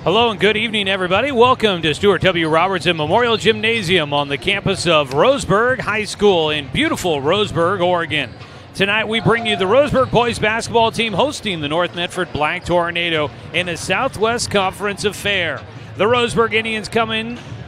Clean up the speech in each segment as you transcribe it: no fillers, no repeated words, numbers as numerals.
Hello and good evening, everybody. Welcome to Stuart W. Robertson Memorial Gymnasium on the campus of Roseburg High School in beautiful Roseburg, Oregon. Tonight we bring you the Roseburg boys basketball team hosting the North Medford Black Tornado in a Southwest Conference affair. The Roseburg Indians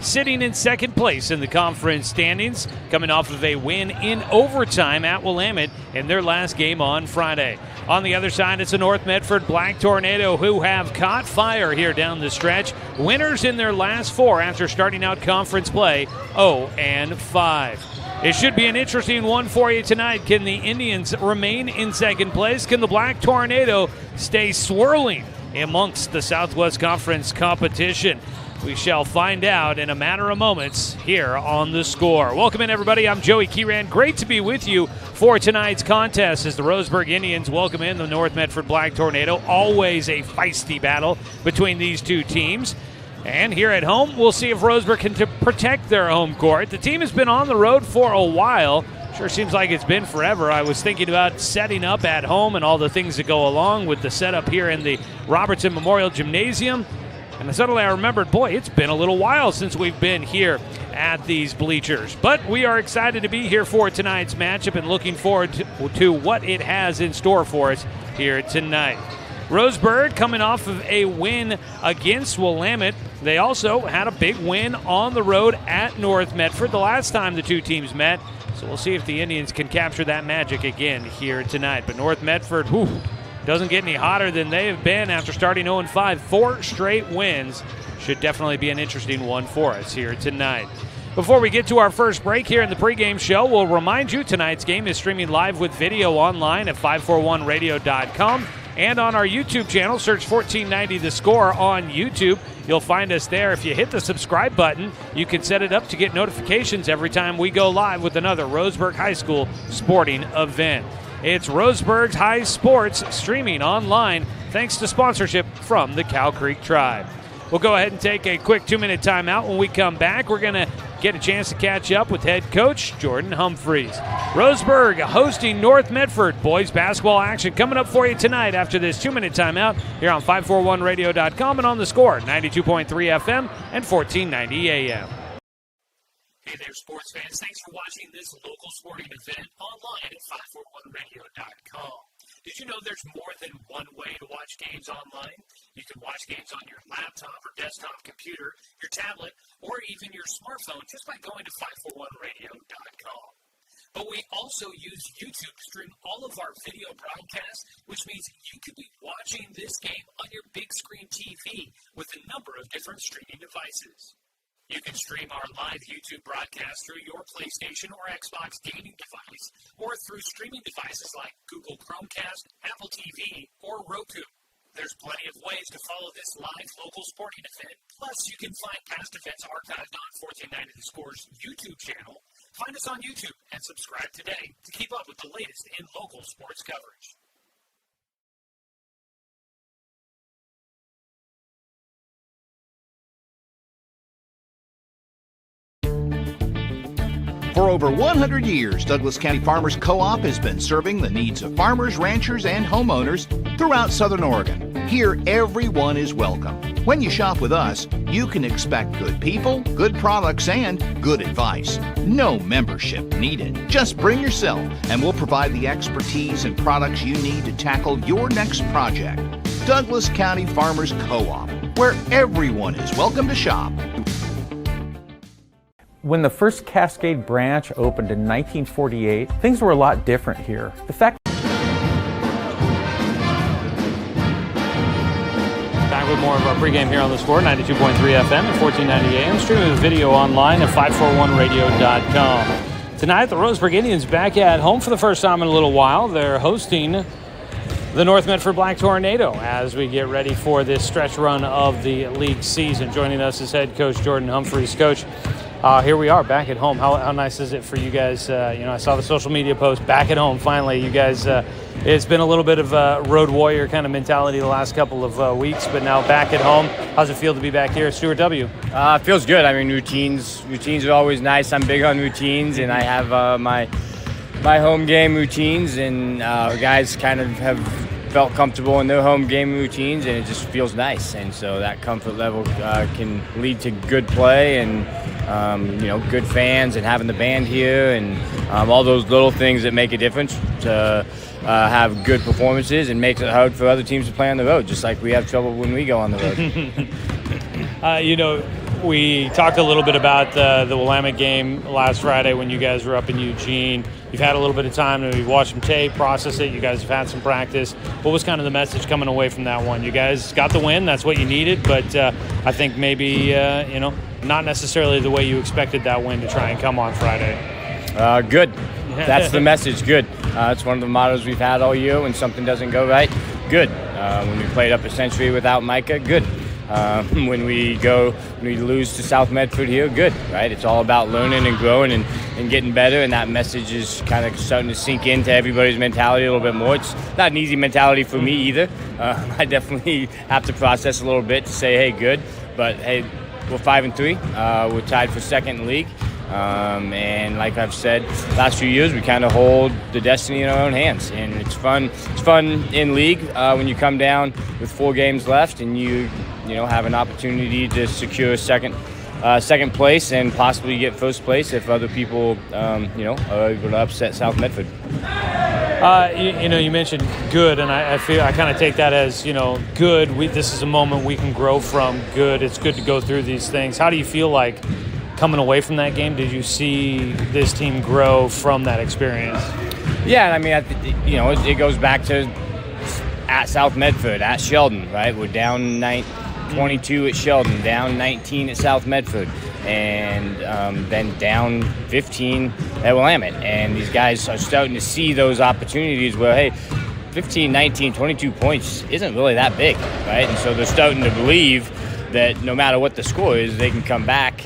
sitting in second place in the conference standings, coming off of a win in overtime at Willamette in their last game on Friday. On the other side, it's the North Medford Black Tornado who have caught fire here down the stretch. Winners in their last four after starting out conference play 0-5. It should be an interesting one for you tonight. Can the Indians remain in second place? Can the Black Tornado stay swirling amongst the Southwest Conference competition? We shall find out in a matter of moments here on The Score. Welcome in, everybody. I'm Joey Kieran. Great to be with you for tonight's contest as the Roseburg Indians welcome in the North Medford Black Tornado. Always a feisty battle between these two teams. And here at home, we'll see if Roseburg can protect their home court. The team has been on the road for a while. Sure seems like it's been forever. I was thinking about setting up at home and all the things that go along with the setup here in the Robertson Memorial Gymnasium. And suddenly I remembered, boy, it's been a little while since we've been here at these bleachers. But we are excited to be here for tonight's matchup and looking forward to what it has in store for us here tonight. Roseburg coming off of a win against Willamette. They also had a big win on the road at North Medford the last time the two teams met. So we'll see if the Indians can capture that magic again here tonight. But North Medford, doesn't get any hotter than they have been after starting 0-5. 4 straight wins. Should definitely be an interesting one for us here tonight. Before we get to our first break here in the pregame show, we'll remind you tonight's game is streaming live with video online at 541radio.com and on our YouTube channel. Search 1490 The Score on YouTube. You'll find us there. If you hit the subscribe button, you can set it up to get notifications every time we go live with another Roseburg High School sporting event. It's Roseburg's High Sports streaming online thanks to sponsorship from the Cow Creek Tribe. We'll go ahead and take a quick 2-minute timeout. When we come back, we're going to get a chance to catch up with head coach Jordan Humphreys. Roseburg hosting North Medford. Boys basketball action coming up for you tonight after this 2-minute timeout here on 541radio.com and on The Score, 92.3 FM and 1490 AM. Hey there, sports fans. Thanks for watching this local sporting event online at 541radio.com. Did you know there's more than one way to watch games online? You can watch games on your laptop or desktop computer, your tablet, or even your smartphone just by going to 541radio.com. But we also use YouTube to stream all of our video broadcasts, which means you could be watching this game on your big screen TV with a number of different streaming devices. You can stream our live YouTube broadcast through your PlayStation or Xbox gaming device, or through streaming devices like Google Chromecast, Apple TV, or Roku. There's plenty of ways to follow this live local sporting event. Plus, you can find past events archived on 1490 The Score's YouTube channel. Find us on YouTube and subscribe today to keep up with the latest in local sports coverage. For over 100 years, Douglas County Farmers Co-op has been serving the needs of farmers, ranchers, and homeowners throughout Southern Oregon. Here, everyone is welcome. When you shop with us, you can expect good people, good products, and good advice. No membership needed. Just bring yourself, and we'll provide the expertise and products you need to tackle your next project. Douglas County Farmers Co-op, where everyone is welcome to shop. When the first Cascade branch opened in 1948, things were a lot different here. The fact Back with more of our pregame here on The Score, 92.3 FM and 1490 AM. Streaming the video online at 541radio.com. Tonight, the Roseburg Indians back at home for the first time in a little while. They're hosting the North Medford Black Tornado as we get ready for this stretch run of the league season. Joining us is head coach Jordan Humphreys. Coach, here we are back at home. How nice is it for you guys? I saw the social media post back at home finally. You guys, it's been a little bit of a road warrior kind of mentality the last couple of weeks, but now back at home. How's it feel to be back here at Stuart W? It feels good. I mean, routines are always nice. I'm big on routines, and I have my home game routines, and guys kind of have felt comfortable in their home game routines, and it just feels nice. And so that comfort level can lead to good play and good fans and having the band here and all those little things that make a difference to have good performances and makes it hard for other teams to play on the road, just like we have trouble when we go on the road. We talked a little bit about the Willamette game last Friday when you guys were up in Eugene. You've had a little bit of time to watch some tape, process it. You guys have had some practice. What was kind of the message coming away from that one? You guys got the win. That's what you needed. But I think maybe, not necessarily the way you expected that win to try and come on Friday. Good. That's the message. Good. It's one of the mottos we've had all year. When something doesn't go right, good. When we played up a century without Micah, good. When we lose to South Medford here, good, right? It's all about learning and growing and getting better, and that message is kind of starting to sink into everybody's mentality a little bit more. It's not an easy mentality for me either. I definitely have to process a little bit to say, hey, good, but hey, we're 5-3. We're tied for second in the league. And like I've said, last few years we kind of hold the destiny in our own hands, and it's fun. It's fun in league when you come down with 4 games left and you have an opportunity to secure second place and possibly get first place if other people are able to upset South Medford. You mentioned good, and I feel I kind of take that as good. This is a moment we can grow from. Good. It's good to go through these things. How do you feel like coming away from that game? Did you see this team grow from that experience? Yeah, I mean, it goes back to at South Medford, at Sheldon, right? We're down 22 at Sheldon, down 19 at South Medford, and then down 15 at Willamette. And these guys are starting to see those opportunities where, hey, 15, 19, 22 points isn't really that big, right? And so they're starting to believe that no matter what the score is, they can come back.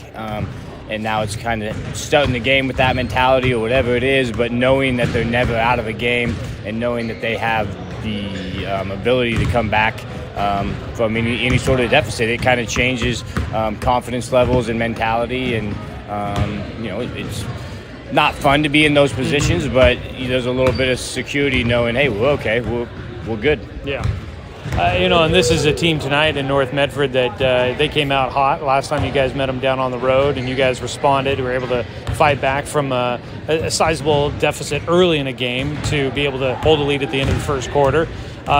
And now it's kind of starting the game with that mentality or whatever it is, but knowing that they're never out of a game and knowing that they have the ability to come back from any sort of deficit, it kind of changes confidence levels and mentality. And, it's not fun to be in those positions, but there's a little bit of security knowing, hey, we're okay, we're good. Yeah. And this is a team tonight in North Medford that they came out hot last time you guys met them down on the road, and you guys responded. Were able to fight back from a sizable deficit early in a game to be able to hold a lead at the end of the first quarter.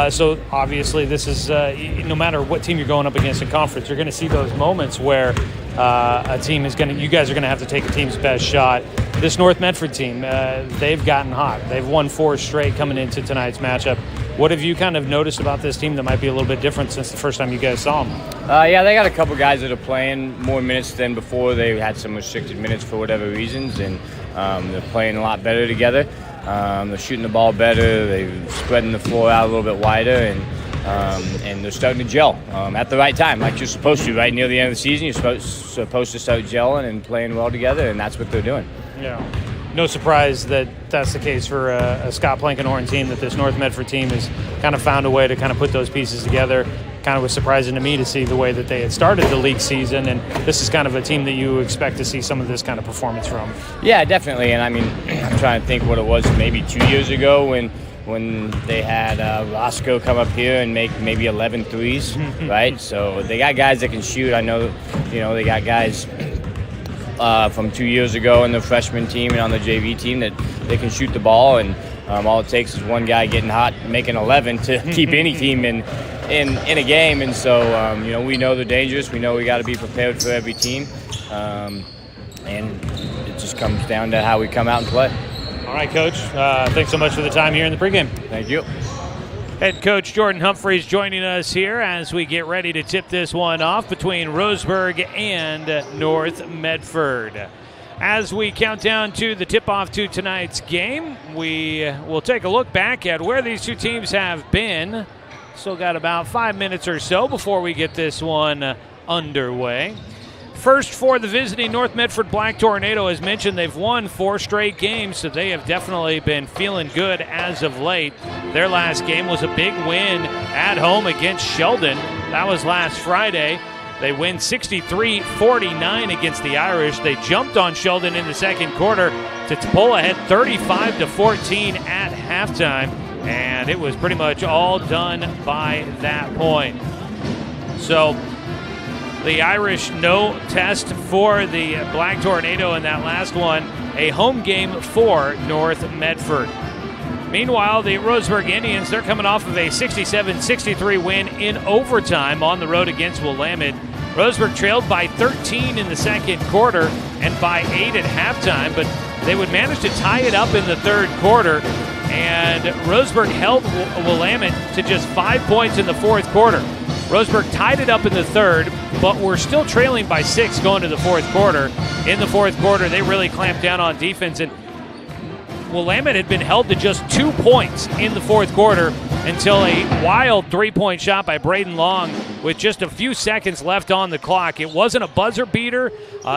So obviously this is, no matter what team you're going up against in conference, you're going to see those moments where a team is you guys are going to have to take a team's best shot. This North Medford team, they've gotten hot. They've won 4 straight coming into tonight's matchup. What have you kind of noticed about this team that might be a little bit different since the first time you guys saw them? Yeah, they got a couple guys that are playing more minutes than before. They had some restricted minutes for whatever reasons, and they're playing a lot better together. They're shooting the ball better. They're spreading the floor out a little bit wider, and they're starting to gel at the right time, like you're supposed to. Right near the end of the season, you're supposed to start gelling and playing well together, and that's what they're doing. Yeah. No surprise that that's the case for a Scott Plankenhorn team, that this North Medford team has kind of found a way to kind of put those pieces together. Kind of was surprising to me to see the way that they had started the league season, and this is kind of a team that you expect to see some of this kind of performance from. Yeah, definitely, and I mean, I'm trying to think what it was maybe 2 years ago when they had Roscoe come up here and make maybe 11 threes, right? So they got guys that can shoot. I know, they got guys from 2 years ago in the freshman team and on the JV team that they can shoot the ball, and all it takes is one guy getting hot, making 11 to keep any team in a game. And so we know they're dangerous. We know we got to be prepared for every team, and it just comes down to how we come out and play. All right, Coach. Thanks so much for the time here in the pregame. Thank you. Head coach Jordan Humphreys joining us here as we get ready to tip this one off between Roseburg and North Medford. As we count down to the tip-off to tonight's game, we will take a look back at where these two teams have been. Still got about 5 minutes or so before we get this one underway. First for the visiting North Medford Black Tornado, as mentioned, they've won 4 straight games, so they have definitely been feeling good as of late. Their last game was a big win at home against Sheldon. That was last Friday. They win 63-49 against the Irish. They jumped on Sheldon in the second quarter to pull ahead 35-14 at halftime. and it was pretty much all done by that point. So the Irish no test for the Black Tornado in that last one, a home game for North Medford. Meanwhile, the Roseburg Indians, they're coming off of a 67-63 win in overtime on the road against Willamette. Roseburg trailed by 13 in the second quarter and by 8 at halftime, but they would manage to tie it up in the third quarter, and Roseburg held Willamette to just 5 points in the fourth quarter. Roseburg tied it up in the third, but were still trailing by 6 going to the fourth quarter. In the fourth quarter, they really clamped down on defense, and Willamette had been held to just 2 points in the fourth quarter until a wild 3-point shot by Braden Long with just a few seconds left on the clock. It wasn't a buzzer beater.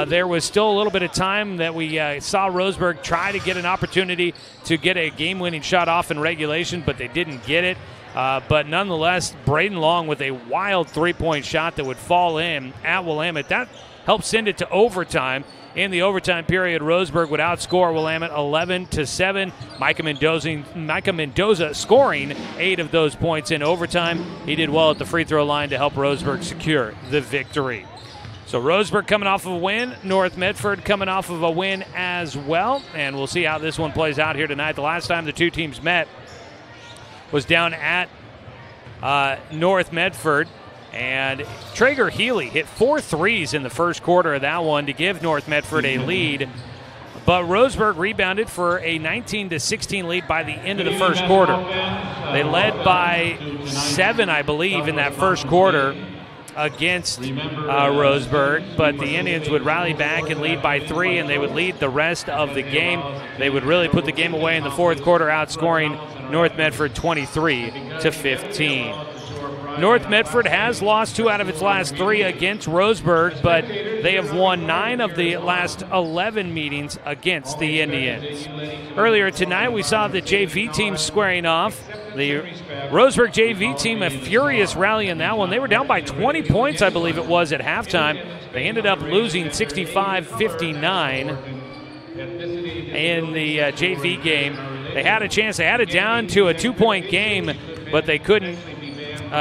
There was still a little bit of time that we saw Roseburg try to get an opportunity to get a game-winning shot off in regulation, but they didn't get it. But nonetheless, Braden Long with a wild 3-point shot that would fall in at Willamette. That helped send it to overtime. In the overtime period, Roseburg would outscore Willamette 11-7. Micah Mendoza scoring 8 of those points in overtime. He did well at the free throw line to help Roseburg secure the victory. So Roseburg coming off of a win, North Medford coming off of a win as well, and we'll see how this one plays out here tonight. The last time the two teams met was down at North Medford. And Traeger Healy hit 4 threes in the first quarter of that one to give North Medford a lead. But Roseburg rebounded for a 19-16 lead by the end of the first quarter. They led by 7, I believe, in that first quarter against Roseburg. But the Indians would rally back and lead by 3, and they would lead the rest of the game. They would really put the game away in the fourth quarter, outscoring North Medford 23-15. North Medford has lost 2 out of its last 3 against Roseburg, but they have won 9 of the last 11 meetings against the Indians. Earlier tonight, we saw the JV team squaring off. The Roseburg JV team, a furious rally in that one. They were down by 20 points, I believe it was, at halftime. They ended up losing 65-59 in the JV game. They had a chance. They had it down to a 2-point game, but they couldn't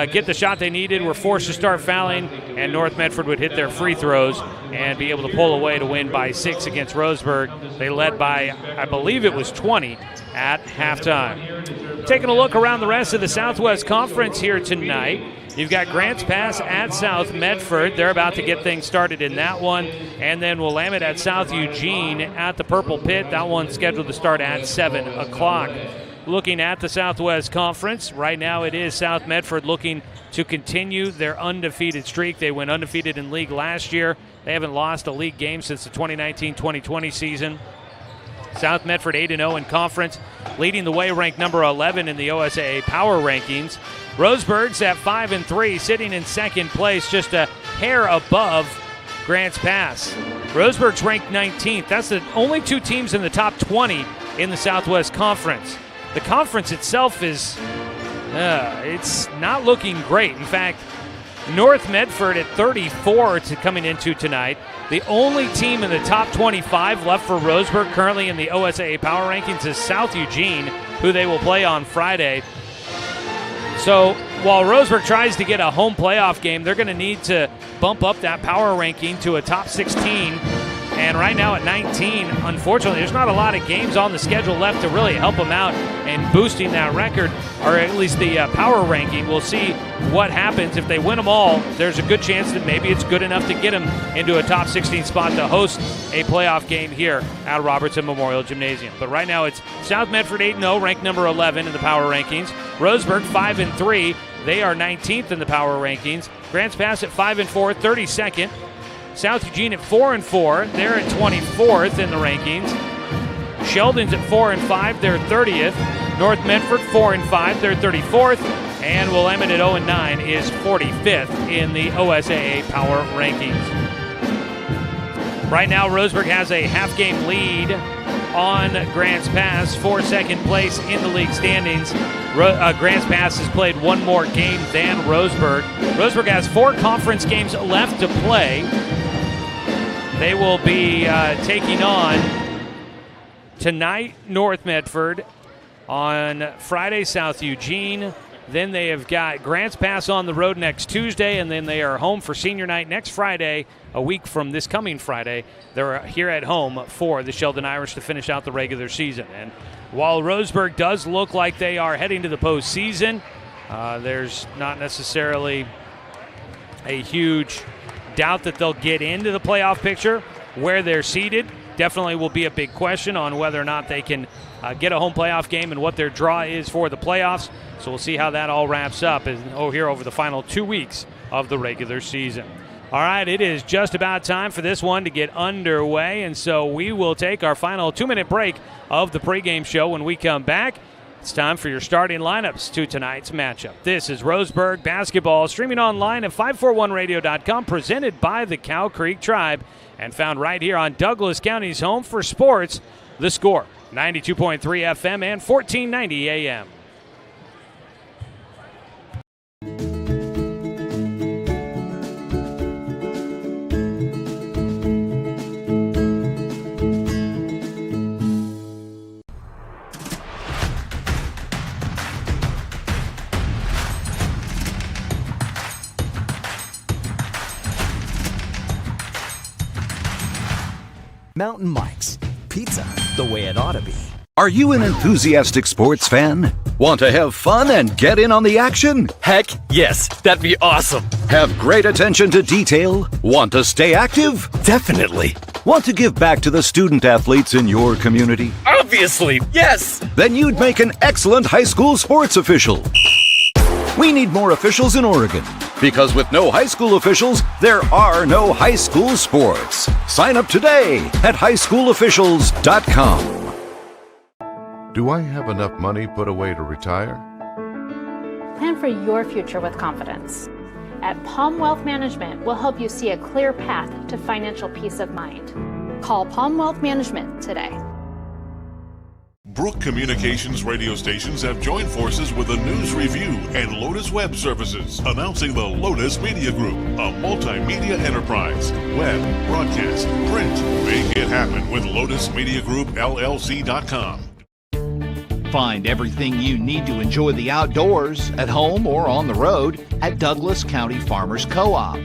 get the shot they needed, were forced to start fouling, and North Medford would hit their free throws and be able to pull away to win by 6 against Roseburg. They led by, I believe it was 20 at halftime. Taking a look around the rest of the Southwest Conference here tonight, you've got Grants Pass at South Medford. They're about to get things started in that one. And then Willamette at South Eugene at the Purple Pit. That one's scheduled to start at 7 o'clock. Looking at the Southwest Conference, right now it is South Medford looking to continue their undefeated streak. They went undefeated in league last year. They haven't lost a league game since the 2019-2020 season. South Medford 8-0 in conference, leading the way, ranked number 11 in the OSAA Power Rankings. Roseburg's at 5-3, sitting in second place, just a hair above Grants Pass. Roseburg's ranked 19th. That's the only 2 teams in the top 20 in the Southwest Conference. The conference itself is, it's not looking great. In fact, North Medford at 34 coming into tonight. The only team in the top 25 left for Roseburg currently in the OSAA Power Rankings is South Eugene, who they will play on Friday. So while Roseburg tries to get a home playoff game, they're going to need to bump up that power ranking to a top 16. And right now at 19, unfortunately, there's not a lot of games on the schedule left to really help them out in boosting that record, or at least the power ranking. We'll see what happens. If they win them all, there's a good chance that maybe it's good enough to get them into a top 16 spot to host a playoff game here at Robertson Memorial Gymnasium. But right now it's South Medford 8-0, ranked number 11 in the power rankings. Roseburg 5-3. They are 19th in the power rankings. Grants Pass at 5-4, 32nd. South Eugene at 4-4, they're at 24th in the rankings. Sheldon's at 4-5, they're 30th. North Medford 4-5, they're 34th. And Willamette at 0-9 is 45th in the OSAA Power Rankings. Right now, Roseburg has a half-game lead on Grants Pass for second place in the league standings. Grants Pass has played 1 more game than Roseburg. Roseburg has 4 conference games left to play. They will be taking on tonight North Medford, On Friday, South Eugene. Then they have got Grants Pass on the road next Tuesday, and then they are home for senior night next Friday, a week from this coming Friday. They're here at home for the Sheldon Irish to finish out the regular season. And while Roseburg does look like they are heading to the postseason, there's not necessarily a huge doubt that they'll get into the playoff picture. Where they're seated definitely will be a big question on whether or not they can get a home playoff game and what their draw is for the playoffs. So we'll see how that all wraps up here over the final 2 weeks of the regular season. All right, it is just about time for this one to get underway, and so we will take our final 2-minute break of the pregame show. When we come back, it's time for your starting lineups to tonight's matchup. This is Roseburg basketball, streaming online at 541radio.com, presented by the Cow Creek Tribe, and found right here on Douglas County's home for sports, The Score, 92.3 FM and 1490 AM. Mountain Mike's Pizza, the way it ought to be. Are you an enthusiastic sports fan? Want to have fun and get in on the action? Heck, yes, that'd be awesome. Have great attention to detail? Want to stay active? Definitely. Want to give back to the student athletes in your community? Obviously, yes. Then you'd make an excellent high school sports official. We need more officials in Oregon, because with no high school officials, there are no high school sports. Sign up today at highschoolofficials.com. Do I have enough money put away to retire? Plan for your future with confidence. At Palm Wealth Management, we'll help you see a clear path to financial peace of mind. Call Palm Wealth Management today. Brook Communications radio stations have joined forces with the News Review and Lotus Web Services, announcing the Lotus Media Group, a multimedia enterprise. Web, broadcast, print. Make it happen with LotusMediaGroupLLC.com. Find everything you need to enjoy the outdoors, at home or on the road, at Douglas County Farmers Co-op.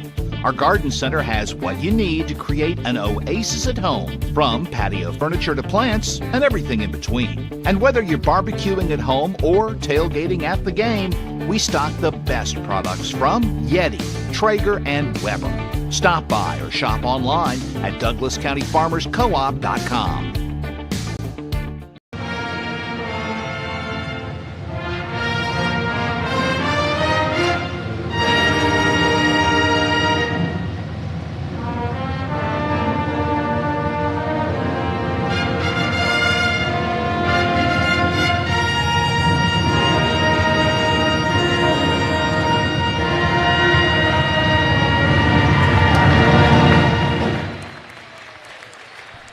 Our garden center has what you need to create an oasis at home, from patio furniture to plants and everything in between. And whether you're barbecuing at home or tailgating at the game, we stock the best products from Yeti, Traeger, and Weber. Stop by or shop online at DouglasCountyFarmersCoop.com.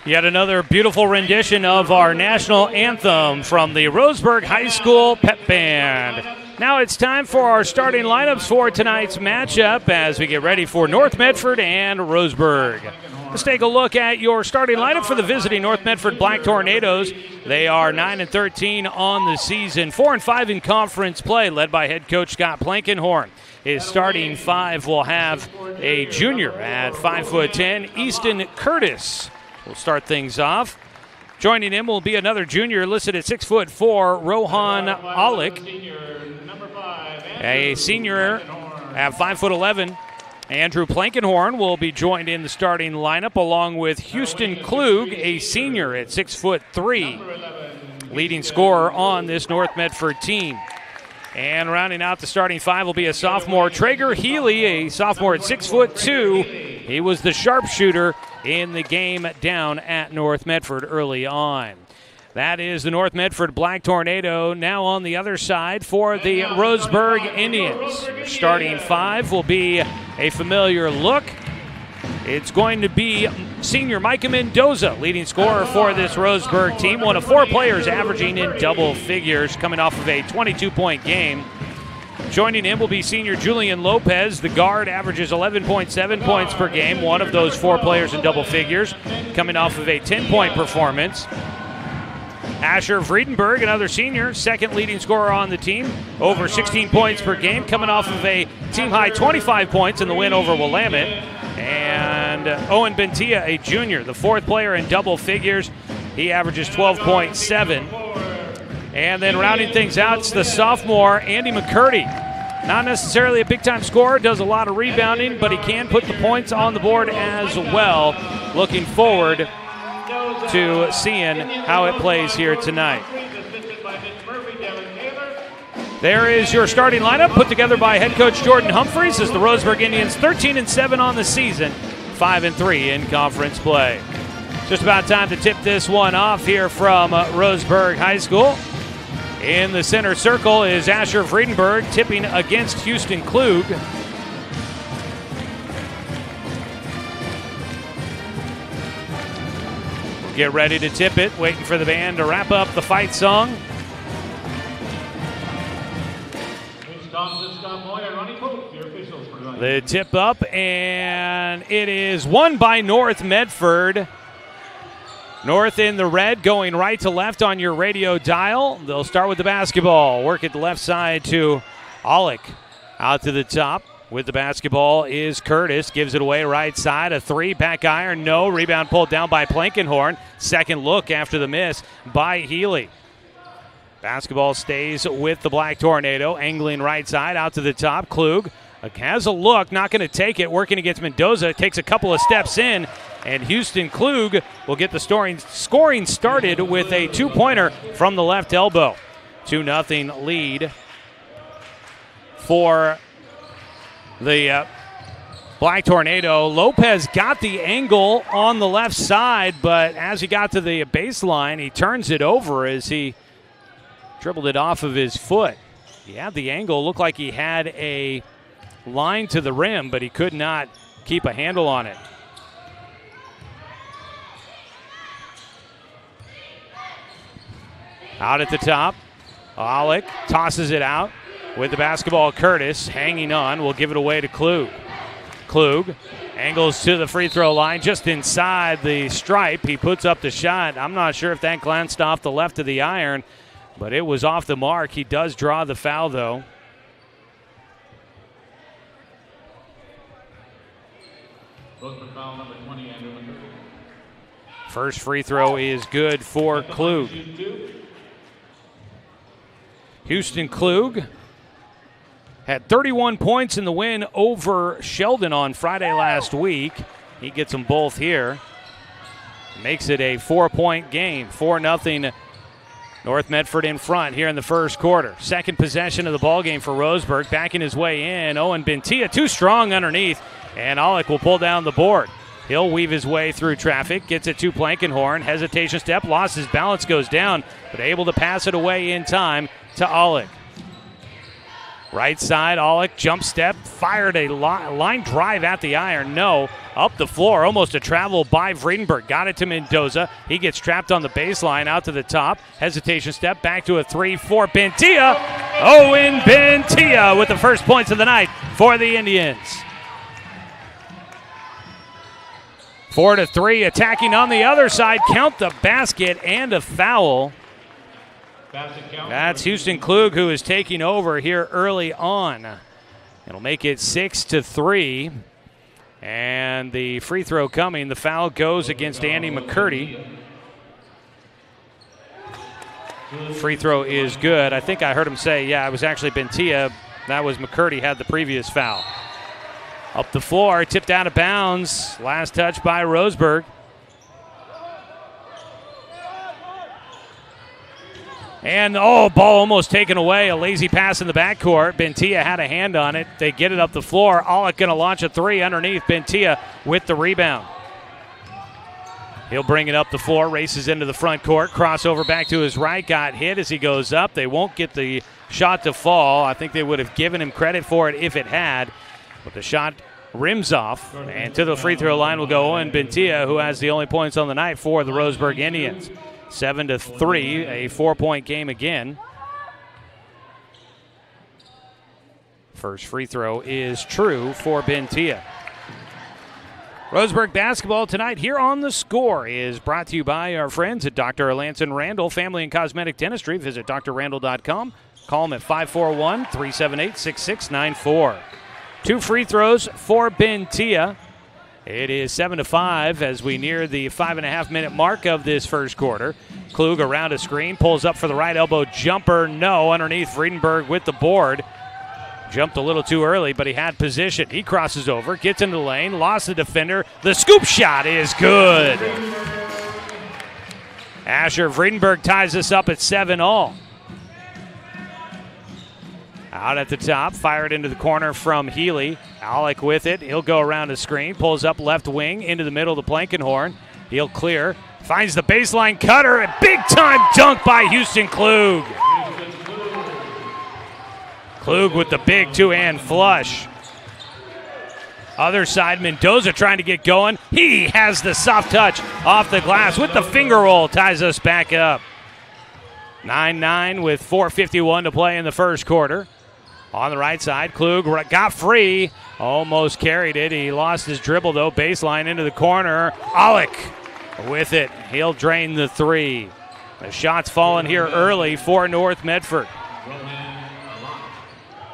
Yet another beautiful rendition of our national anthem from the Roseburg High School Pep Band. Now it's time for our starting lineups for tonight's matchup as we get ready for North Medford and Roseburg. Let's take a look at your starting lineup for the visiting North Medford Black Tornadoes. They are 9-13 on the season, 4-5 in conference play, led by head coach Scott Plankenhorn. His starting five will have a junior at 5'10", Easton Curtis. We'll start things off. Joining him will be another junior listed at 6'4", Rohan Alick. A senior at 5'11", Andrew Plankenhorn will be joined in the starting lineup along with Houston Klug, a senior at 6'3", leading scorer on this North Medford team. And rounding out the starting five will be a sophomore, Traeger Healy, a sophomore at 6'2". He was the sharpshooter in the game down at North Medford early on. That is the North Medford Black Tornado. Now on the other side for the Roseburg Indians. Your starting five will be a familiar look. It's going to be senior Micah Mendoza, leading scorer for this Roseburg team. One of four players averaging in double figures, coming off of a 22-point game. Joining him will be senior Julian Lopez. The guard averages 11.7 points per game, one of those four players in double figures, coming off of a 10-point performance. Asher Friedenberg, another senior, second leading scorer on the team, over 16 points per game, coming off of a team-high 25 points in the win over Willamette. And Owen Bentia, a junior, the fourth player in double figures. He averages 12.7. And then rounding things out, it's the sophomore, Andy McCurdy. Not necessarily a big-time scorer, does a lot of rebounding, but he can put the points on the board as well. Looking forward to seeing how it plays here tonight. There is your starting lineup put together by head coach Jordan Humphreys as the Roseburg Indians 13-7 on the season, 5-3 in conference play. Just about time to tip this one off here from Roseburg High School. In the center circle is Asher Friedenberg tipping against Houston Klug. Get ready to tip it, waiting for the band to wrap up the fight song. The tip up, and it is won by North Medford. North in the red, going right to left on your radio dial. They'll start with the basketball. Work at the left side to Olick. Out to the top with the basketball is Curtis. Gives it away right side. A three, back iron, no. Rebound pulled down by Plankenhorn. Second look after the miss by Healy. Basketball stays with the Black Tornado. Angling right side, out to the top. Klug has a look, not going to take it. Working against Mendoza. Takes a couple of steps in. And Houston Klug will get the scoring started with a two-pointer from the left elbow. 2-0 lead for the Black Tornado. Lopez got the angle on the left side, but as he got to the baseline, he turns it over as he dribbled it off of his foot. He had the angle, looked like he had a line to the rim, but he could not keep a handle on it. Out at the top, Olick tosses it out with the basketball. Curtis hanging on, will give it away to Klug. Klug angles to the free throw line just inside the stripe. He puts up the shot. I'm not sure if that glanced off the left of the iron, but it was off the mark. He does draw the foul, though. First free throw is good for Klug. Houston Klug had 31 points in the win over Sheldon on Friday last week. He gets them both here. Makes it a 4-point game. 4-0 North Medford in front here in the first quarter. Second possession of the ballgame for Roseburg. Backing his way in. Owen Bentia too strong underneath. And Olick will pull down the board. He'll weave his way through traffic. Gets it to Plankenhorn. Hesitation step. Lost his balance. Goes down. But able to pass it away in time to Olick. Right side, Olick, jump step, fired a line drive at the iron. No, up the floor, almost a travel by Friedenberg. Got it to Mendoza. He gets trapped on the baseline, out to the top. Hesitation step, back to a 3-4. Bentia, Owen Bentia with the first points of the night for the Indians. 4-3, attacking on the other side. Count the basket and a foul. That's Houston Klug, who is taking over here early on. It'll make it 6-3. And the free throw coming. The foul goes against Andy McCurdy. Free throw is good. I think I heard him say, yeah, it was actually Bentia. That was McCurdy had the previous foul. Up the floor, tipped out of bounds. Last touch by Roseburg. And, ball almost taken away. A lazy pass in the backcourt. Bentia had a hand on it. They get it up the floor. Olick going to launch a three underneath. Bentia with the rebound. He'll bring it up the floor. Races into the front court. Crossover back to his right. Got hit as he goes up. They won't get the shot to fall. I think they would have given him credit for it if it had. But the shot rims off. And to the free throw line will go Owen Bentia, who has the only points on the night for the Roseburg Indians. 7-3, a 4-point game again. First free throw is true for Bentia. Roseburg basketball tonight here on The Score is brought to you by our friends at Dr. Alanson Randall Family and Cosmetic Dentistry. Visit drrandall.com. Call them at 541-378-6694. 2 free throws for Bentia. It is 7-5 as we near the 5.5-minute mark of this first quarter. Klug around a screen, pulls up for the right elbow jumper. No, underneath Friedenberg with the board. Jumped a little too early, but he had position. He crosses over, gets into the lane, lost the defender. The scoop shot is good. Asher Friedenberg ties us up at 7-all. Out at the top, fired into the corner from Healy. Alec with it. He'll go around the screen, pulls up left wing into the middle of the Plankenhorn. He'll clear, finds the baseline cutter, a big-time dunk by Houston Klug. Klug with the big two-hand flush. Other side, Mendoza trying to get going. He has the soft touch off the glass with the finger roll, ties us back up. 9-9 with 4:51 to play in the first quarter. On the right side, Klug got free, almost carried it. He lost his dribble, though. Baseline into the corner. Alec with it. He'll drain the three. The shot's falling here early for North Medford.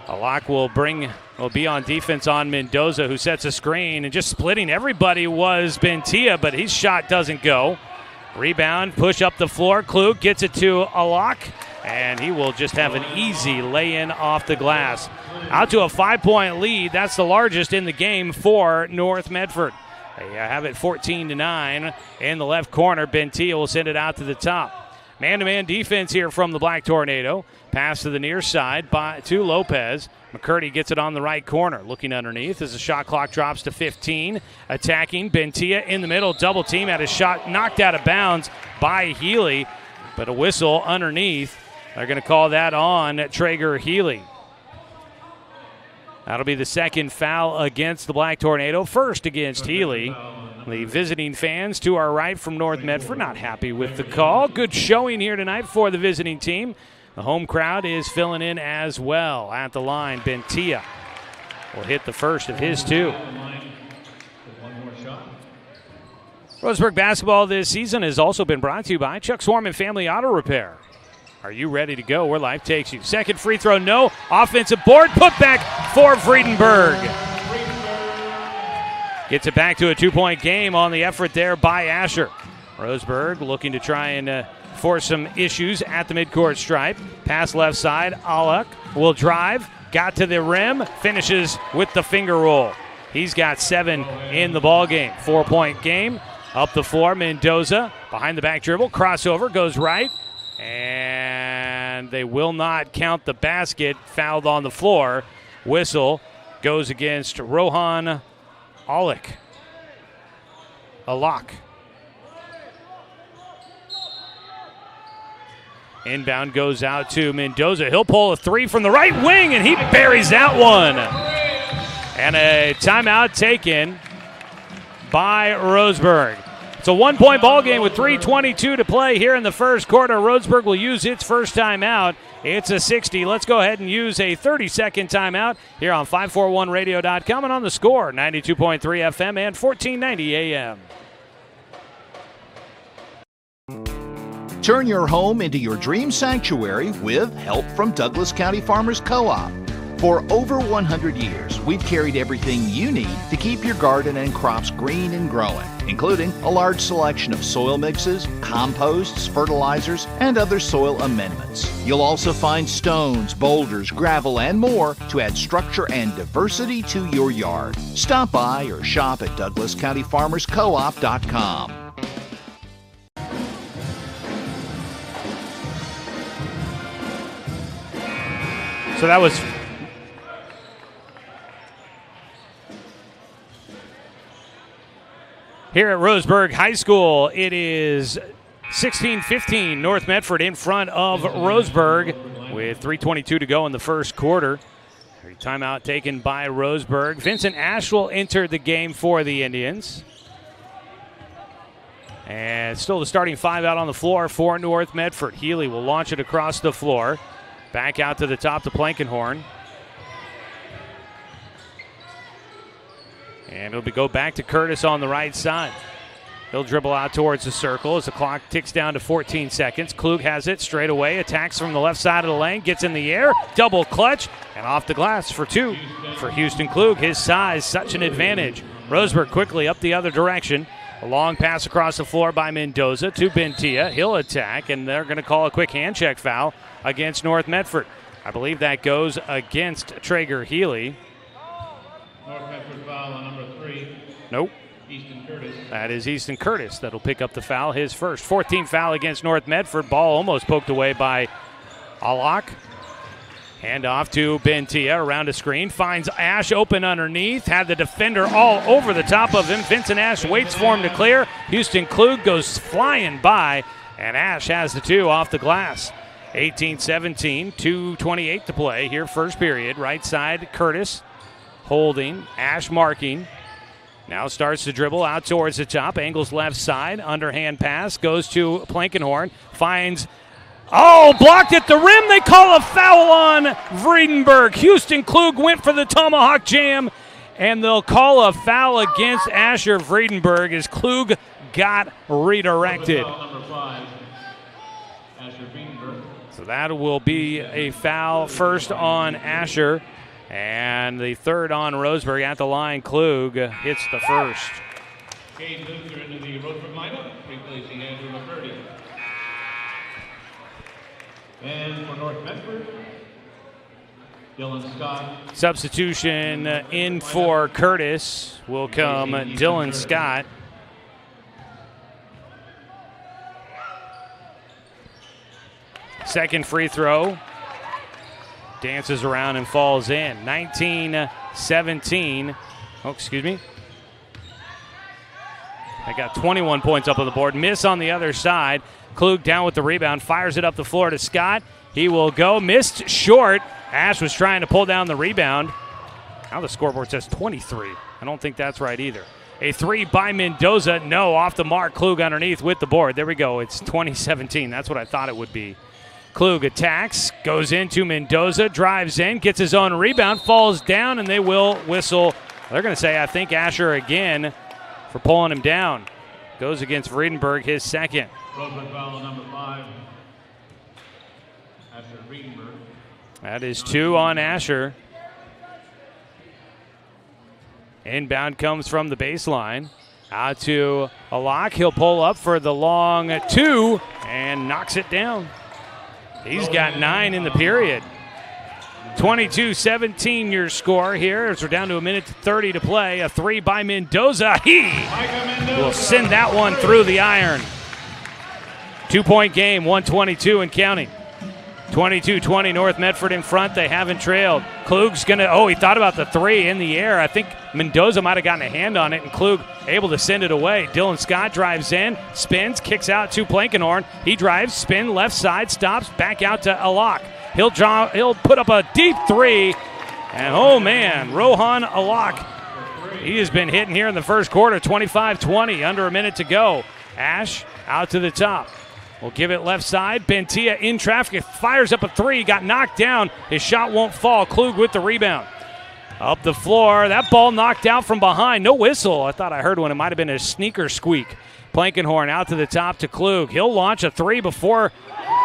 Alak will be on defense on Mendoza, who sets a screen, and just splitting everybody was Bentia, but his shot doesn't go. Rebound, push up the floor. Klug gets it to Alak, and he will just have an easy lay-in off the glass. Out to a 5-point lead. That's the largest in the game for North Medford. They have it 14-9 in the left corner. Bentia will send it out to the top. Man-to-man defense here from the Black Tornado. Pass to the near side to Lopez. McCurdy gets it on the right corner. Looking underneath as the shot clock drops to 15. Attacking Bentia in the middle. Double team, had his shot knocked out of bounds by Healy. But a whistle underneath. They're going to call that on Traeger Healy. That'll be the second foul against the Black Tornado. First against Healy. The visiting fans to our right from North Medford not happy with the call. Good showing here tonight for the visiting team. The home crowd is filling in as well. At the line, Bentia will hit the first of his two. Roseburg basketball this season has also been brought to you by Chuck Swarman Family Auto Repair. Are you ready to go where life takes you? Second free throw, no. Offensive board, put back for Friedenberg. Gets it back to a 2-point game on the effort there by Asher. Roseburg looking to try and force some issues at the midcourt stripe. Pass left side, Alec will drive, got to the rim, finishes with the finger roll. He's got 7 in the ball game. 4-point game. Up the floor, Mendoza behind the back dribble, crossover, goes right, and they will not count the basket. Fouled on the floor. Whistle goes against Rohan Alak. Inbound goes out to Mendoza. He'll pull a three from the right wing, and he buries that one. And a timeout taken by Roseburg. It's a 1-point ball game with 3:22 to play here in the first quarter. Roseburg will use its first timeout. It's a 60. Let's go ahead and use a 30-second timeout here on 541radio.com and on The Score, 92.3 FM and 1490 AM. Turn your home into your dream sanctuary with help from Douglas County Farmers Co-op. For over 100 years, we've carried everything you need to keep your garden and crops green and growing, including a large selection of soil mixes, composts, fertilizers, and other soil amendments. You'll also find stones, boulders, gravel, and more to add structure and diversity to your yard. Stop by or shop at DouglasCountyFarmersCoop.com. So that was here at Roseburg High School. It is 16-15, North Medford in front of Roseburg with 3:22 to go in the first quarter. Timeout taken by Roseburg. Vincent Ashwell entered the game for the Indians. And still the starting 5 out on the floor for North Medford. Healy will launch it across the floor. Back out to the top to Plankenhorn. And it'll go back to Curtis on the right side. He'll dribble out towards the circle as the clock ticks down to 14 seconds. Klug has it straight away, attacks from the left side of the lane, gets in the air, double clutch, and off the glass for 2 for Houston Klug. His size, such an advantage. Roseburg quickly up the other direction. A long pass across the floor by Mendoza to Bentia. He'll attack, and they're going to call a quick hand check foul against North Medford. I believe that goes against Traeger Healy. North Medford foul on number 3. Nope. Easton Curtis. That is Easton Curtis that'll pick up the foul, his first. 14th foul against North Medford. Ball almost poked away by Alak. Hand off to Bentia around a screen. Finds Ash open underneath. Had the defender all over the top of him. Vincent Ash waits for him to clear. Houston Klug goes flying by, and Ash has the 2 off the glass. 18-17, 2:28 to play here, first period. Right side, Curtis holding. Ash marking. Now starts to dribble out towards the top. Angles left side. Underhand pass. Goes to Plankenhorn. Finds... Oh, blocked at the rim. They call a foul on Vredenberg. Houston Klug went for the tomahawk jam, and they'll call a foul against Asher Vredenberg as Klug got redirected. So that will be a foul first on Asher, and the third on Roseburg at the line. Klug hits the first. Cade Luther into the Roseburg lineup, replacing Andrew McCurdy. And for North Medford, Dylan Scott. Substitution in for Curtis will come Dylan Scott. Second free throw. Dances around and falls in. 19-17. Oh, excuse me. I got 21 points up on the board. Miss on the other side. Klug down with the rebound, fires it up the floor to Scott. He will go, missed short. Ash was trying to pull down the rebound. Now the scoreboard says 23. I don't think that's right either. A 3 by Mendoza. No, off the mark. Klug underneath with the board. There we go. It's 20-17. That's what I thought it would be. Klug attacks, goes into Mendoza, drives in, gets his own rebound, falls down, and they will whistle. They're going to say, I think, Asher again for pulling him down. Goes against Vredenberg, his second. Roseburg foul number 5. Asher Vredenberg. That is 2 on Asher. Inbound comes from the baseline. Out to Alak. He'll pull up for the long 2 and knocks it down. He's got 9 in the period. 22-17 your score here as we're down to 1:30 to play. A 3 by Mendoza. He will send that one through the iron. 2-point game, 122 and counting. 22-20 North Medford in front. They haven't trailed. Klug's going to, he thought about the 3 in the air. I think Mendoza might have gotten a hand on it, and Klug able to send it away. Dylan Scott drives in, spins, kicks out to Plankenhorn. He drives, spin, left side, stops, back out to Alak. He'll put up a deep 3, and oh man, Rohan Alak. He has been hitting here in the first quarter, 25-20, under a minute to go. Ash out to the top. We'll give it left side. Bentia in traffic, fires up a 3, got knocked down. His shot won't fall. Klug with the rebound. Up the floor, that ball knocked out from behind. No whistle. I thought I heard one. It might have been a sneaker squeak. Plankenhorn out to the top to Klug. He'll launch a 3 before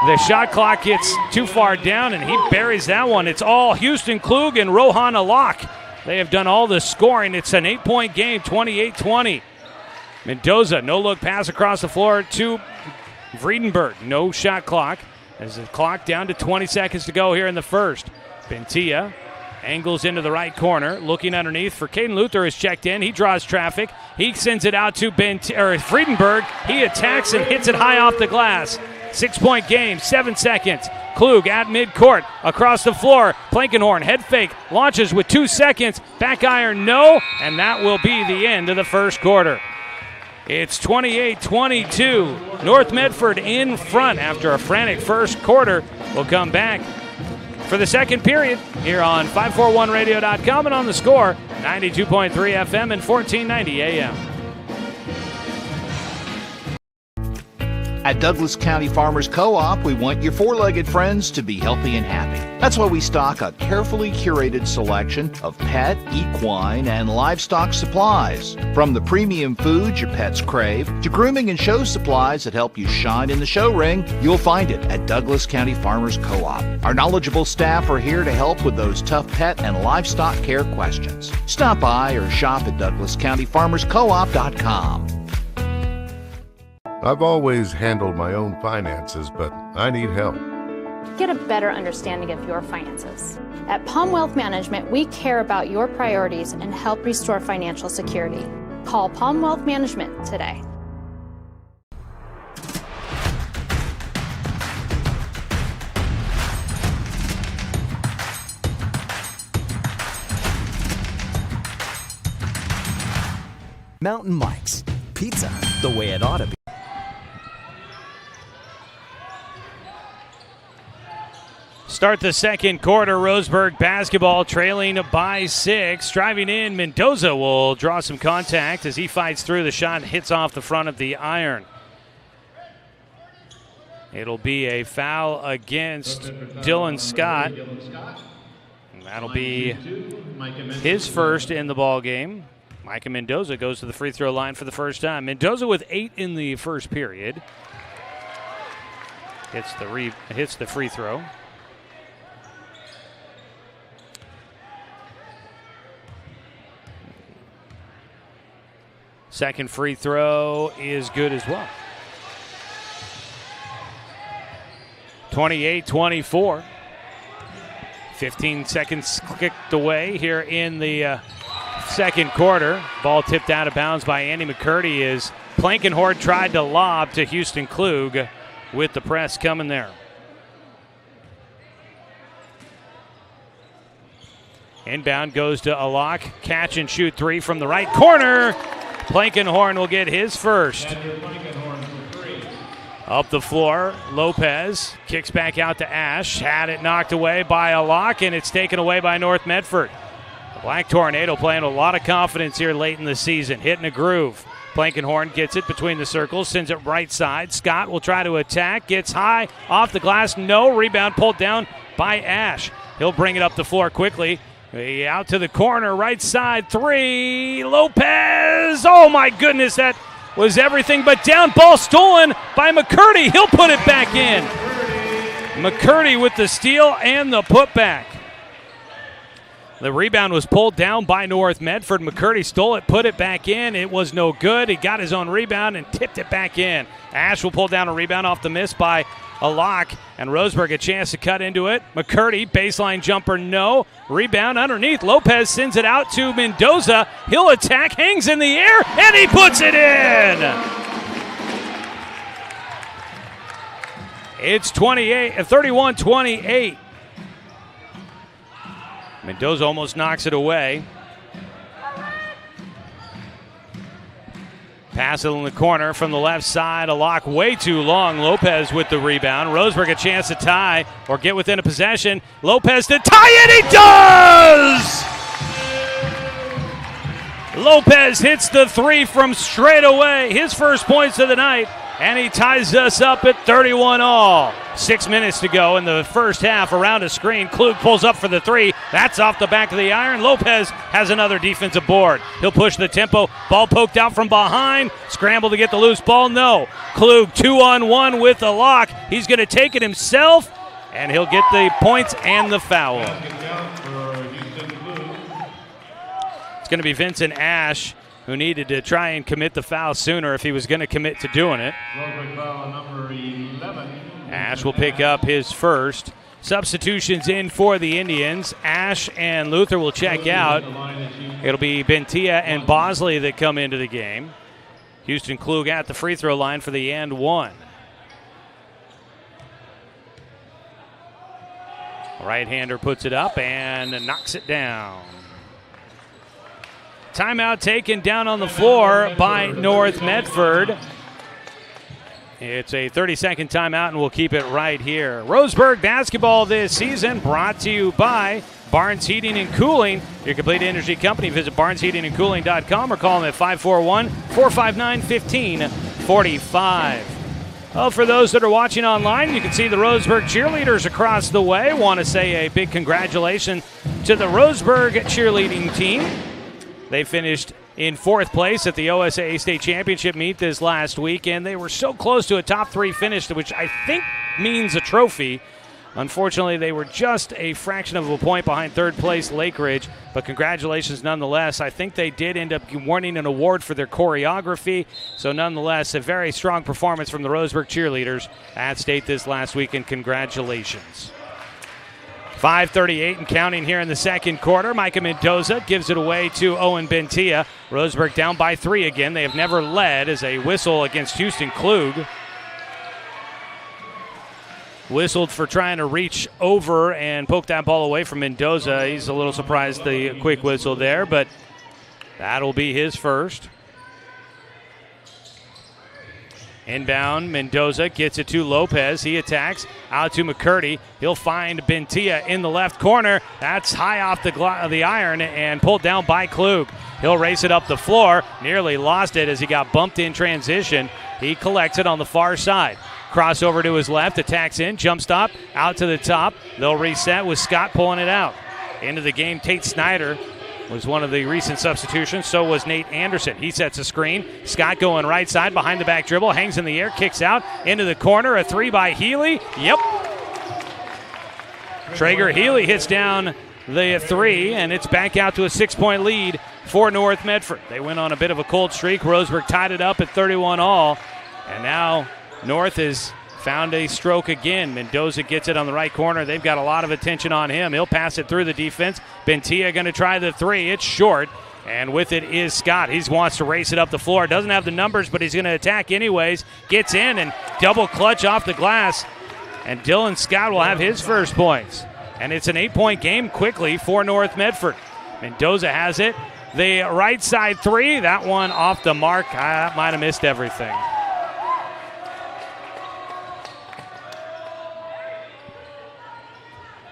the shot clock gets too far down, and he buries that one. It's all Houston Klug and Rohan Alak. They have done all the scoring. It's an 8-point game, 28-20. Mendoza, no-look pass across the floor to Vredenberg. No shot clock. As the clock down to 20 seconds to go here in the first. Bentia angles into the right corner, looking underneath for Caden Luther is checked in. He draws traffic. He sends it out to Vredenberg. He attacks and hits it high off the glass. 6-point game, 7 seconds. Klug at midcourt, across the floor. Plankenhorn, head fake, launches with 2 seconds. Back iron, no, and that will be the end of the first quarter. It's 28-22. North Medford in front after a frantic first quarter. We'll come back for the second period here on 541radio.com and on the score, 92.3 FM and 1490 AM. At Douglas County Farmers Co-op, we want your four-legged friends to be healthy and happy. That's why we stock a carefully curated selection of pet, equine, and livestock supplies. From the premium foods your pets crave to grooming and show supplies that help you shine in the show ring, you'll find it at Douglas County Farmers Co-op. Our knowledgeable staff are here to help with those tough pet and livestock care questions. Stop by or shop at DouglasCountyFarmersCoop.com. I've always handled my own finances, but I need help. Get a better understanding of your finances. At Palm Wealth Management, we care about your priorities and help restore financial security. Call Palm Wealth Management today. Mountain Mike's Pizza, the way it ought to be. Start the second quarter, Roseburg basketball trailing by 6. Driving in, Mendoza will draw some contact as he fights through. The shot hits off the front of the iron. It'll be a foul against Dylan Scott. And that'll be his first in the ball game. Micah Mendoza goes to the free throw line for the first time. Mendoza with 8 in the first period. Hits the free throw. Second free throw is good as well. 28-24. 15 seconds kicked away here in the second quarter. Ball tipped out of bounds by Andy McCurdy as Plankenhorn tried to lob to Houston Klug with the press coming there. Inbound goes to Alak. Catch and shoot three from the right corner. Plankenhorn will get his first. Up the floor, Lopez kicks back out to Ash. Had it knocked away by Alak, and it's taken away by North Medford. The Black Tornado playing a lot of confidence here late in the season, hitting a groove. Plankenhorn gets it between the circles, sends it right side. Scott will try to attack, gets high, off the glass, no. Rebound pulled down by Ash. He'll bring it up the floor quickly. Out to the corner, right side, three. Lopez! Oh my goodness, that was everything but down. Ball stolen by McCurdy. He'll put it back in. McCurdy with the steal and the putback. The rebound was pulled down by North Medford. McCurdy stole it, put it back in. It was no good. He got his own rebound and tipped it back in. Ash will pull down a rebound off the miss by Alak, and Roseburg a chance to cut into it. McCurdy, baseline jumper, no. Rebound underneath. Lopez sends it out to Mendoza. He'll attack, hangs in the air, and he puts it in. It's 31-28. Mendoza almost knocks it away. Pass it in the corner from the left side. A lock way too long. Lopez with the rebound. Roseburg a chance to tie or get within a possession. Lopez to tie it. He does! Lopez hits the three from straight away. His first points of the night. And he ties us up at 31 all. 6 minutes to go in the first half. Around a screen, Klug pulls up for the three. That's off the back of the iron. Lopez has another defensive board. He'll push the tempo. Ball poked out from behind. Scramble to get the loose ball. No. Klug 2-on-1 with the lock. He's going to take it himself, and he'll get the points and the foul. It's going to be Vincent Ash, who needed to try and commit the foul sooner if he was going to commit to doing it. Ash will pick up his first. Substitutions in for the Indians. Ash and Luther will check out. It'll be Bentia and Bosley that come into the game. Houston Klug at the free throw line for the and one. Right-hander puts it up and knocks it down. Timeout taken down on the floor by North Medford. It's a 30-second timeout, and we'll keep it right here. Roseburg basketball this season brought to you by Barnes Heating and Cooling, your complete energy company. Visit barnesheatingandcooling.com or call them at 541-459-1545. Well, for those that are watching online, you can see the Roseburg cheerleaders across the way. Want to say a big congratulations to the Roseburg cheerleading team. They finished in 4th place at the OSAA State Championship meet this last week, and they were so close to a top 3 finish, which I think means a trophy. Unfortunately, they were just a fraction of a point behind 3rd place Lake Ridge, but congratulations nonetheless. I think they did end up winning an award for their choreography, so nonetheless, a very strong performance from the Roseburg cheerleaders at state this last week, and congratulations. 5:38 and counting here in the second quarter. Micah Mendoza gives it away to Owen Bentia. Roseburg down by 3 again. They have never led as a whistle against Houston Klug. Whistled for trying to reach over and poke that ball away from Mendoza. He's a little surprised the quick whistle there, but that'll be his first. Inbound, Mendoza gets it to Lopez. He attacks out to McCurdy. He'll find Bentia in the left corner. That's high off the iron and pulled down by Klug. He'll race it up the floor. Nearly lost it as he got bumped in transition. He collects it on the far side. Crossover to his left, attacks in, jump stop, out to the top. They'll reset with Scott pulling it out. Into the game, Tate Snyder was one of the recent substitutions. So was Nate Anderson. He sets a screen. Scott going right side, behind the back dribble, hangs in the air, kicks out, into the corner. A 3 by Healy. Yep. Traeger Healy hits down the 3, and it's back out to a 6-point lead for North Medford. They went on a bit of a cold streak. Roseburg tied it up at 31 all, and now North has found a stroke again. Mendoza gets it on the right corner. They've got a lot of attention on him. He'll pass it through the defense. Bentia going to try the 3. It's short, and with it is Scott. He wants to race it up the floor. Doesn't have the numbers, but he's going to attack anyways. Gets in and double clutch off the glass, and Dylan Scott will have his first points. And it's an 8-point game quickly for North Medford. Mendoza has it. The right side 3, that one off the mark. I might have missed everything.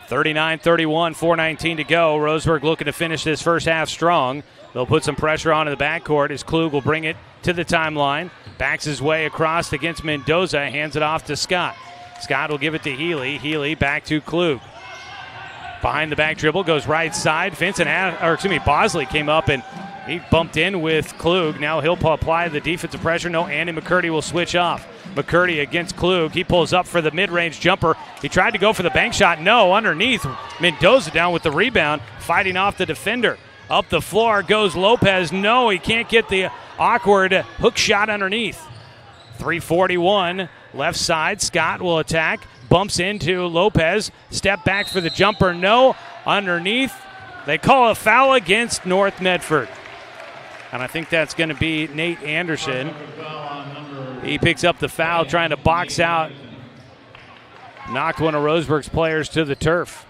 39-31, 4:19 to go. Roseburg looking to finish this first half strong. They'll put some pressure onto the backcourt as Klug will bring it to the timeline. Backs his way across against Mendoza, hands it off to Scott. Scott will give it to Healy. Healy back to Klug. Behind the back dribble, goes right side. Bosley came up and he bumped in with Klug. Now he'll apply the defensive pressure. No, Andy McCurdy will switch off. McCurdy against Klug. He pulls up for the mid-range jumper. He tried to go for the bank shot. No, underneath. Mendoza down with the rebound, fighting off the defender. Up the floor goes Lopez. No, he can't get the awkward hook shot underneath. 3:41, left side. Scott will attack. Bumps into Lopez. Step back for the jumper. No, underneath. They call a foul against North Medford. And I think that's going to be Nate Anderson. He picks up the foul, trying to box out. Knocked one of Roseburg's players to the turf.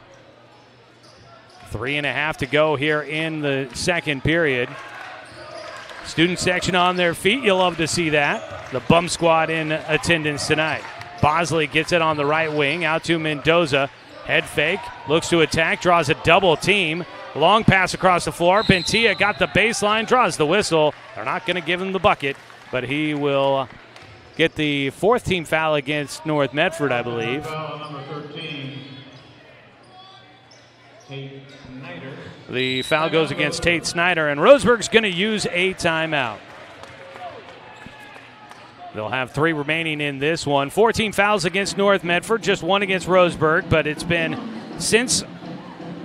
3.5 to go here in the second period. Student section on their feet. You'll love to see that. The bum squad in attendance tonight. Bosley gets it on the right wing, out to Mendoza. Head fake, looks to attack, draws a double team. Long pass across the floor. Bentia got the baseline, draws the whistle. They're not going to give him the bucket, but he will get the 4th team foul against North Medford, I believe. Foul number 13, Tate Snyder. The foul goes against Tate Snyder, and Roseburg's going to use a timeout. They'll have 3 remaining in this one. 14 fouls against North Medford, just 1 against Roseburg, but it's been since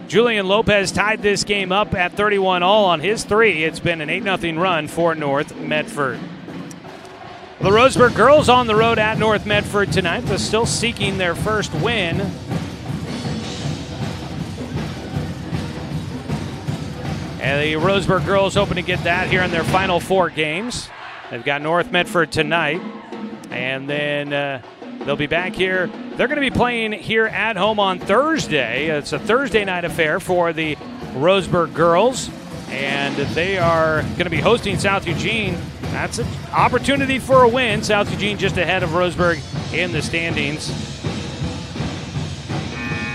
Julian Lopez tied this game up at 31 all on his 3. It's been an 8-0 run for North Medford. The Roseburg girls on the road at North Medford tonight. They're still seeking their first win. And the Roseburg girls hoping to get that here in their final 4 games. They've got North Medford tonight, and then they'll be back here. They're going to be playing here at home on Thursday. It's a Thursday night affair for the Roseburg girls, and they are going to be hosting South Eugene. That's an opportunity for a win. South Eugene just ahead of Roseburg in the standings.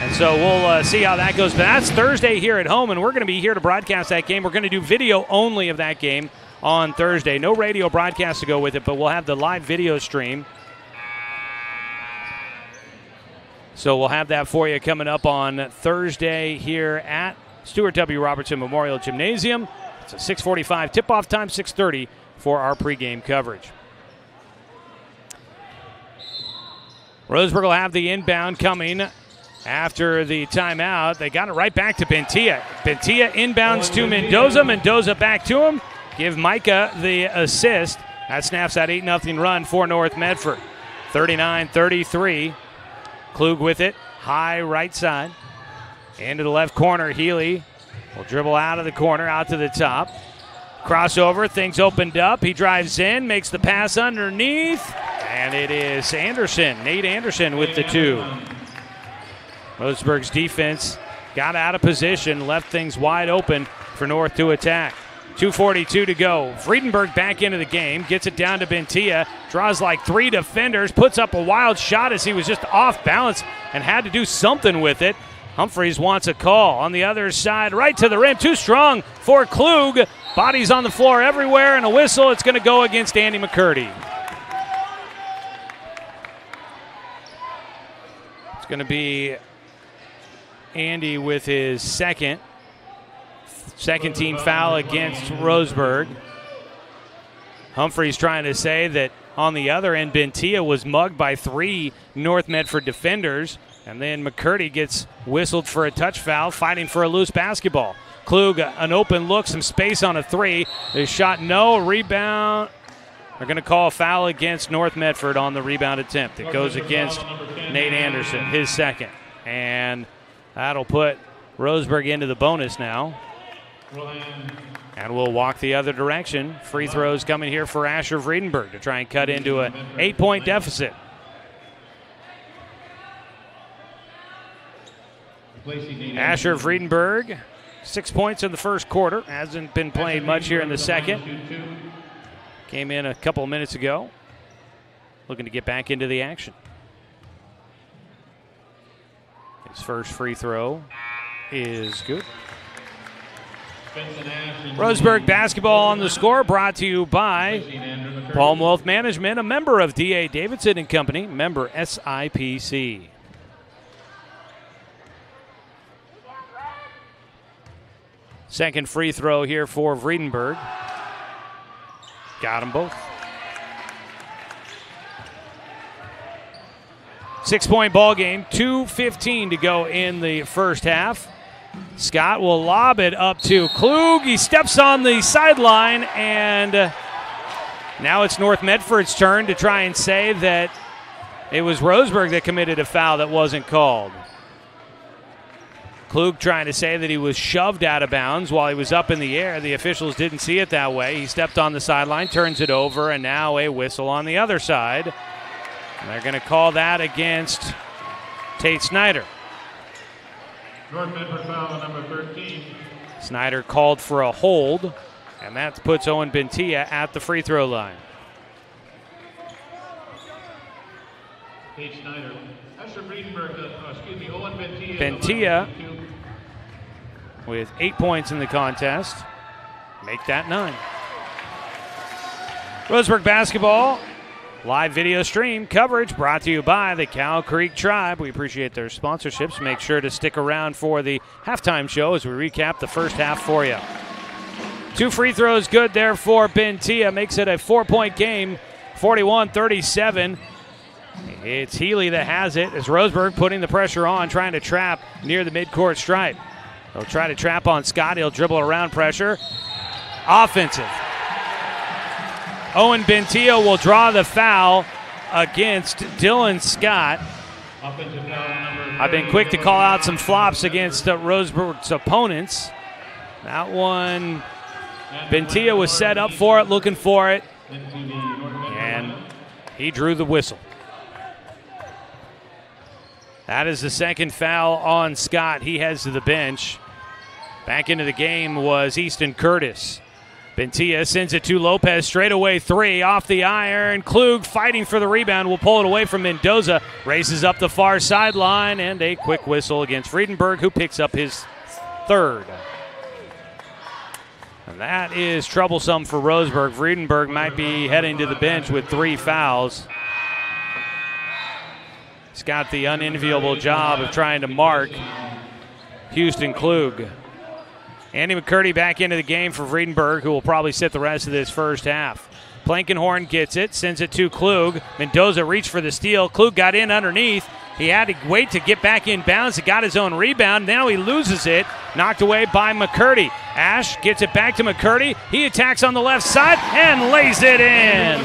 And so we'll see how that goes. But that's Thursday here at home, and we're going to be here to broadcast that game. We're going to do video only of that game on Thursday. No radio broadcast to go with it, but we'll have the live video stream. So we'll have that for you coming up on Thursday here at Stuart W. Robertson Memorial Gymnasium. It's a 6:45 tip-off time, 6:30 for our pregame coverage. Roseburg will have the inbound coming after the timeout. They got it right back to Bentia. Bentia inbounds to Mendoza. Mendoza back to him. Give Micah the assist. That snaps that 8-0 run for North Medford. 39-33. Klug with it. High right side. Into the left corner. Healy will dribble out of the corner, out to the top. Crossover. Things opened up. He drives in. Makes the pass underneath. And it is Anderson. Nate Anderson with the 2. Roseburg's defense got out of position. Left things wide open for North to attack. 2:42 to go. Friedenberg back into the game. Gets it down to Bentia. Draws like 3 defenders. Puts up a wild shot as he was just off balance and had to do something with it. Humphreys wants a call. On the other side, right to the rim. Too strong for Klug. Bodies on the floor everywhere and a whistle. It's going to go against Andy McCurdy. It's going to be Andy with his second team foul against Roseburg. Humphreys trying to say that on the other end, Bentia was mugged by 3 North Medford defenders, and then McCurdy gets whistled for a touch foul, fighting for a loose basketball. Klug, an open look, some space on a 3. His shot, no. Rebound. They're going to call a foul against North Medford on the rebound attempt. It goes against Nate Anderson, his second. And that'll put Roseburg into the bonus now. And we'll walk the other direction. Free throws coming here for Asher Friedenberg to try and cut into an 8-point deficit. Asher Friedenberg, 6 points in the first quarter. Hasn't been playing much here in the second. Came in a couple of minutes ago. Looking to get back into the action. His first free throw is good. Roseburg basketball on the score, brought to you by Palm Wealth Management, a member of D.A. Davidson and Company, member SIPC. Second free throw here for Friedenberg. Got them both. 6-point ball game, 2:15 to go in the first half. Scott will lob it up to Klug. He steps on the sideline, and now it's North Medford's turn to try and say that it was Roseburg that committed a foul that wasn't called. Klug trying to say that he was shoved out of bounds while he was up in the air. The officials didn't see it that way. He stepped on the sideline, turns it over, and now a whistle on the other side. And they're going to call that against Tate Snyder. North Medford foul number 13. Snyder called for a hold, and that puts Owen Bentia at the free throw line. Tate Snyder. Asher Friedenberg, Owen Bentia. Bentia with 8 points in the contest. Make that 9. Roseburg basketball. Live video stream coverage brought to you by the Cow Creek Tribe. We appreciate their sponsorships. Make sure to stick around for the halftime show as we recap the first half for you. 2 free throws good there for Bentia. Makes it a 4-point game, 41-37. It's Healy that has it as Roseburg putting the pressure on, trying to trap near the midcourt stripe. They'll try to trap on Scott. He'll dribble around pressure. Offensive. Owen Bentia will draw the foul against Dylan Scott. I've been quick to call out some flops against Roseburg's opponents. That one, Bentia was set up for it, looking for it, and he drew the whistle. That is the second foul on Scott. He heads to the bench. Back into the game was Easton Curtis. Bentia sends it to Lopez, straightaway 3 off the iron. Klug fighting for the rebound, will pull it away from Mendoza. Races up the far sideline, and a quick whistle against Friedenberg, who picks up his 3rd. And that is troublesome for Roseburg. Friedenberg might be heading to the bench with 3 fouls. He's He's got the unenviable job of trying to mark Houston Klug. Andy McCurdy back into the game for Friedenberg, who will probably sit the rest of this first half. Plankenhorn gets it, sends it to Klug. Mendoza reached for the steal. Klug got in underneath. He had to wait to get back in bounds. He got his own rebound. Now he loses it. Knocked away by McCurdy. Ash gets it back to McCurdy. He attacks on the left side and lays it in.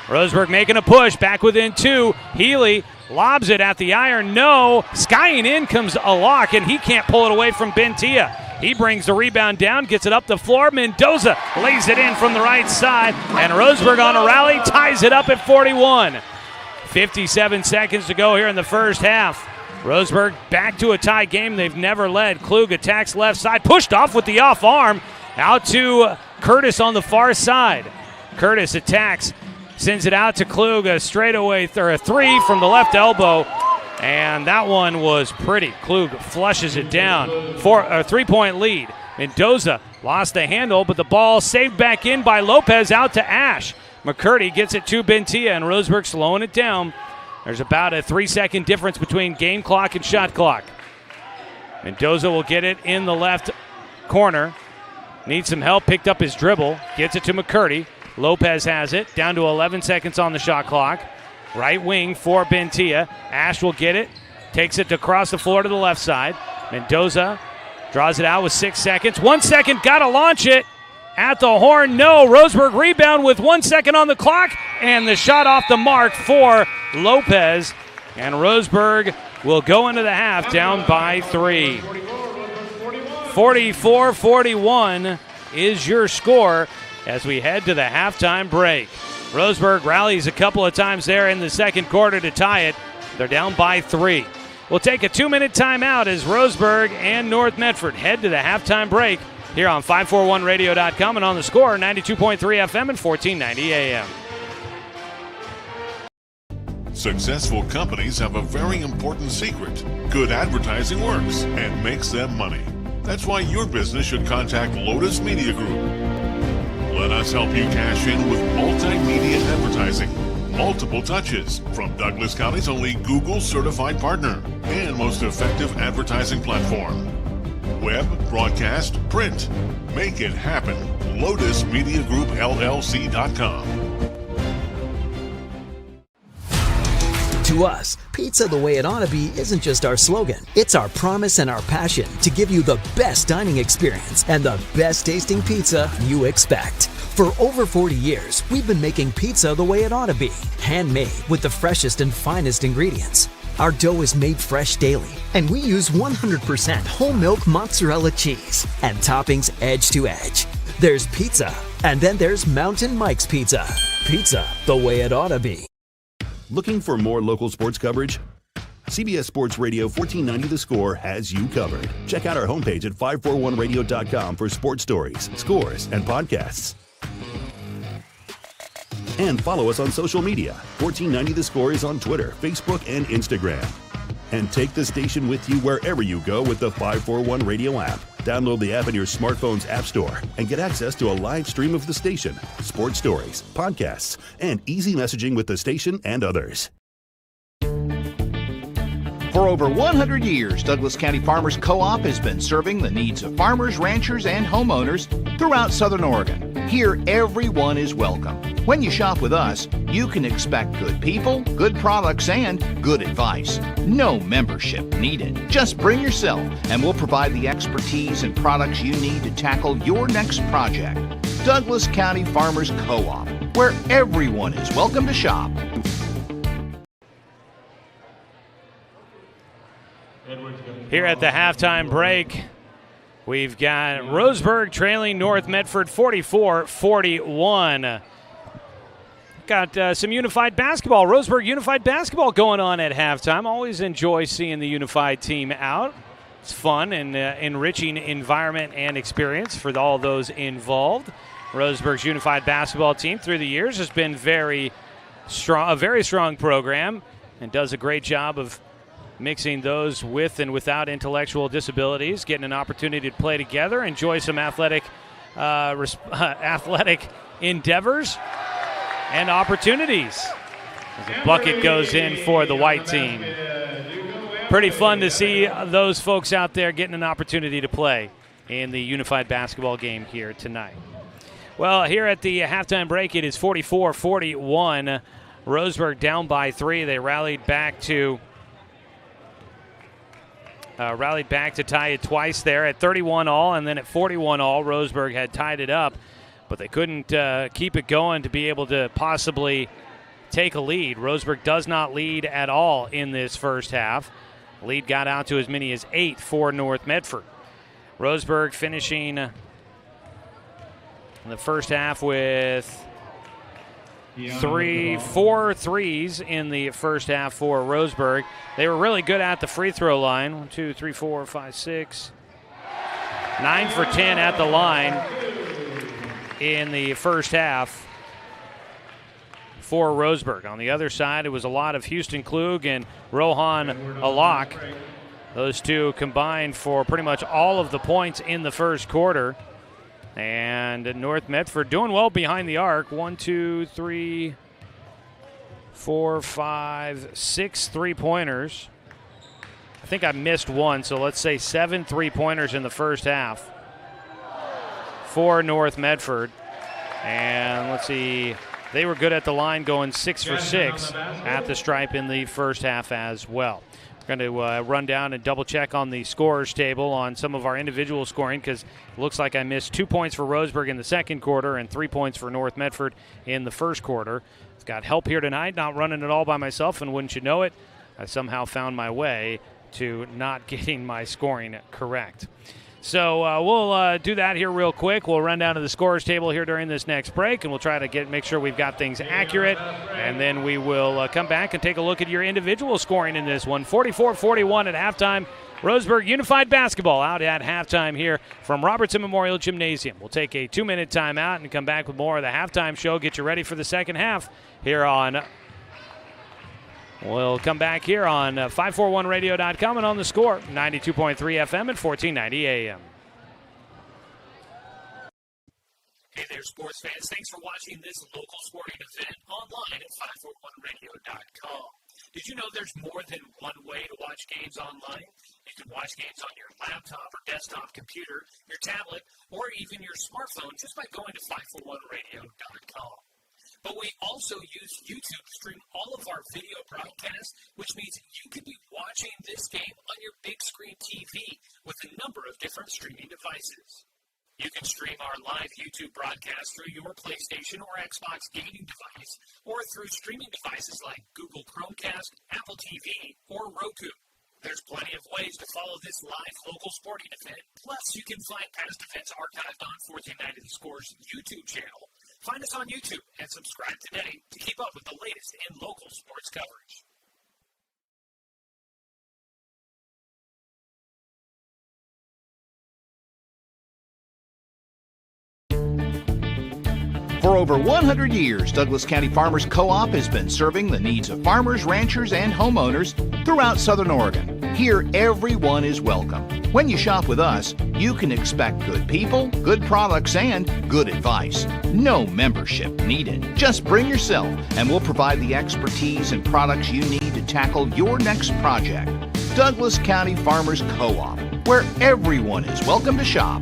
Roseburg making a push. Back within 2. Healy lobs it at the iron. No. Skying in comes Alok, and he can't pull it away from Bentia. He brings the rebound down, gets it up the floor. Mendoza lays it in from the right side, and Roseburg on a rally ties it up at 41. 57 seconds to go here in the first half. Roseburg back to a tie game they've never led. Klug attacks left side, pushed off with the off arm. Out to Curtis on the far side. Curtis attacks, sends it out to Klug, a straightaway or a 3 from the left elbow. And that one was pretty. Klug flushes it down for a 3-point lead. Mendoza lost the handle, but the ball saved back in by Lopez out to Ash. McCurdy gets it to Bentia, and Roseburg slowing it down. There's about a 3-second difference between game clock and shot clock. Mendoza will get it in the left corner. Needs some help, picked up his dribble. Gets it to McCurdy. Lopez has it, down to 11 seconds on the shot clock. Right wing for Bentia. Ash will get it. Takes it across the floor to the left side. Mendoza draws it out with 6 seconds. 1 second, got to launch it. At the horn, no. Roseburg rebound with 1 second on the clock. And the shot off the mark for Lopez. And Roseburg will go into the half down by 3. 44-41 is your score as we head to the halftime break. Roseburg rallies a couple of times there in the second quarter to tie it. They're down by 3. We'll take a 2-minute timeout as Roseburg and North Medford head to the halftime break here on 541radio.com and on the Score, 92.3 FM and 1490 AM. Successful companies have a very important secret. Good advertising works and makes them money. That's why your business should contact Lotus Media Group. Let us help you cash in with multimedia advertising. Multiple touches from Douglas County's only Google certified partner and most effective advertising platform. Web, broadcast, print. Make it happen. LotusMediaGroupLLC.com. To us, pizza the way it ought to be isn't just our slogan. It's our promise and our passion to give you the best dining experience and the best tasting pizza you expect. For over 40 years, we've been making pizza the way it ought to be. Handmade with the freshest and finest ingredients. Our dough is made fresh daily, and we use 100% whole milk mozzarella cheese and toppings edge to edge. There's pizza, and then there's Mountain Mike's Pizza. Pizza the way it ought to be. Looking for more local sports coverage? CBS Sports Radio 1490 The Score has you covered. Check out our homepage at 541radio.com for sports stories, scores, and podcasts. And follow us on social media. 1490 The Score is on Twitter, Facebook, and Instagram. And take the station with you wherever you go with the 541 Radio app. Download the app in your smartphone's app store and get access to a live stream of the station, sports stories, podcasts, and easy messaging with the station and others. For over 100 years, Douglas County Farmers Co-op has been serving the needs of farmers, ranchers, and homeowners throughout Southern Oregon. Here, everyone is welcome. When you shop with us, you can expect good people, good products, and good advice. No membership needed. Just bring yourself, and we'll provide the expertise and products you need to tackle your next project. Douglas County Farmers Co-op, where everyone is welcome to shop. Here at the halftime break, we've got Roseburg trailing North Medford 44-41. Got some Unified basketball, Roseburg Unified basketball going on at halftime. Always enjoy seeing the Unified team out. It's fun and enriching environment and experience for all those involved. Roseburg's Unified basketball team through the years has been very strong, a very strong program, and does a great job of mixing those with and without intellectual disabilities, getting an opportunity to play together, enjoy some athletic endeavors and opportunities. As a bucket goes in for the white team. Pretty fun to see those folks out there getting an opportunity to play in the unified basketball game here tonight. Well, here at the halftime break, it is 44-41. Roseburg down by 3. They rallied back to tie it twice there at 31 all, and then at 41 all, Roseburg had tied it up, but they couldn't keep it going to be able to possibly take a lead. Roseburg does not lead at all in this first half. Lead got out to as many as 8 for North Medford. Roseburg finishing in the first half with 4 threes in the first half for Roseburg. They were really good at the free throw line. 1, 2, 3, 4, 5, 6. 9 for 10 at the line in the first half for Roseburg. On the other side, it was a lot of Houston Klug and Rohan Alak. Those two combined for pretty much all of the points in the first quarter. And North Medford doing well behind the arc. 1, 2, 3, 4, 5, 6 3-pointers. I think I missed one, so let's say 7 3-pointers in the first half for North Medford. And let's see, they were good at the line, going 6 for 6 at the stripe in the first half as well. Going to run down and double check on the scorers table on some of our individual scoring, because it looks like I missed 2 points for Roseburg in the second quarter and 3 points for North Medford in the first quarter. I've got help here tonight, not running it all by myself, and wouldn't you know it, I somehow found my way to not getting my scoring correct. So we'll do that here real quick. We'll run down to the scorers table here during this next break, and we'll try to make sure we've got things accurate. And then we will come back and take a look at your individual scoring in this one. 44-41 at halftime. Roseburg Unified Basketball out at halftime here from Robertson Memorial Gymnasium. We'll take a 2-minute timeout and come back with more of the halftime show. Get you ready for the second half here on... We'll come back here on 541radio.com and on the Score, 92.3 FM and 1490 AM. Hey there, sports fans. Thanks for watching this local sporting event online at 541radio.com. Did you know there's more than one way to watch games online? You can watch games on your laptop or desktop computer, your tablet, or even your smartphone just by going to 541radio.com. But we also use YouTube to stream all of our video broadcasts, which means you could be watching this game on your big screen TV with a number of different streaming devices. You can stream our live YouTube broadcast through your PlayStation or Xbox gaming device, or through streaming devices like Google Chromecast, Apple TV, or Roku. There's plenty of ways to follow this live local sporting event. Plus, you can find past events archived on 1490 The Score's YouTube channel. Find us on YouTube and subscribe today to keep up with the latest in local sports coverage. For over 100 years, Douglas County Farmers Co-op has been serving the needs of farmers, ranchers, and homeowners throughout Southern Oregon. Here, everyone is welcome. When you shop with us, you can expect good people, good products, and good advice. No membership needed. Just bring yourself, and we'll provide the expertise and products you need to tackle your next project. Douglas County Farmers Co-op, where everyone is welcome to shop.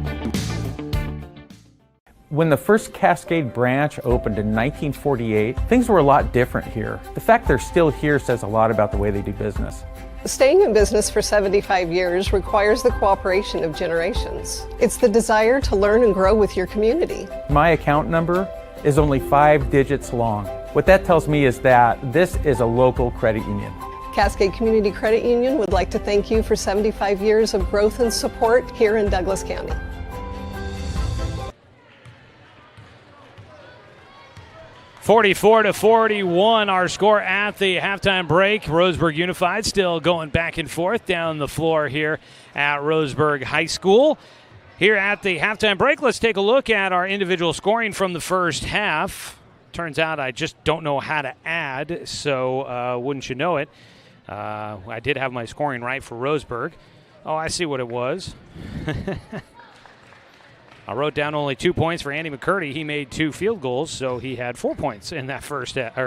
When the first Cascade branch opened in 1948, things were a lot different here. The fact they're still here says a lot about the way they do business. Staying in business for 75 years requires the cooperation of generations. It's the desire to learn and grow with your community. My account number is only 5 digits long. What that tells me is that this is a local credit union. Cascade Community Credit Union would like to thank you for 75 years of growth and support here in Douglas County. (44-41), our score at the halftime break. Roseburg Unified still going back and forth down the floor here at Roseburg High School. Here at the halftime break, let's take a look at our individual scoring from the first half. Turns out I just don't know how to add, so wouldn't you know it, I did have my scoring right for Roseburg. Oh, I see what it was. I wrote down only 2 points for Andy McCurdy. He made 2 field goals, so he had 4 points in that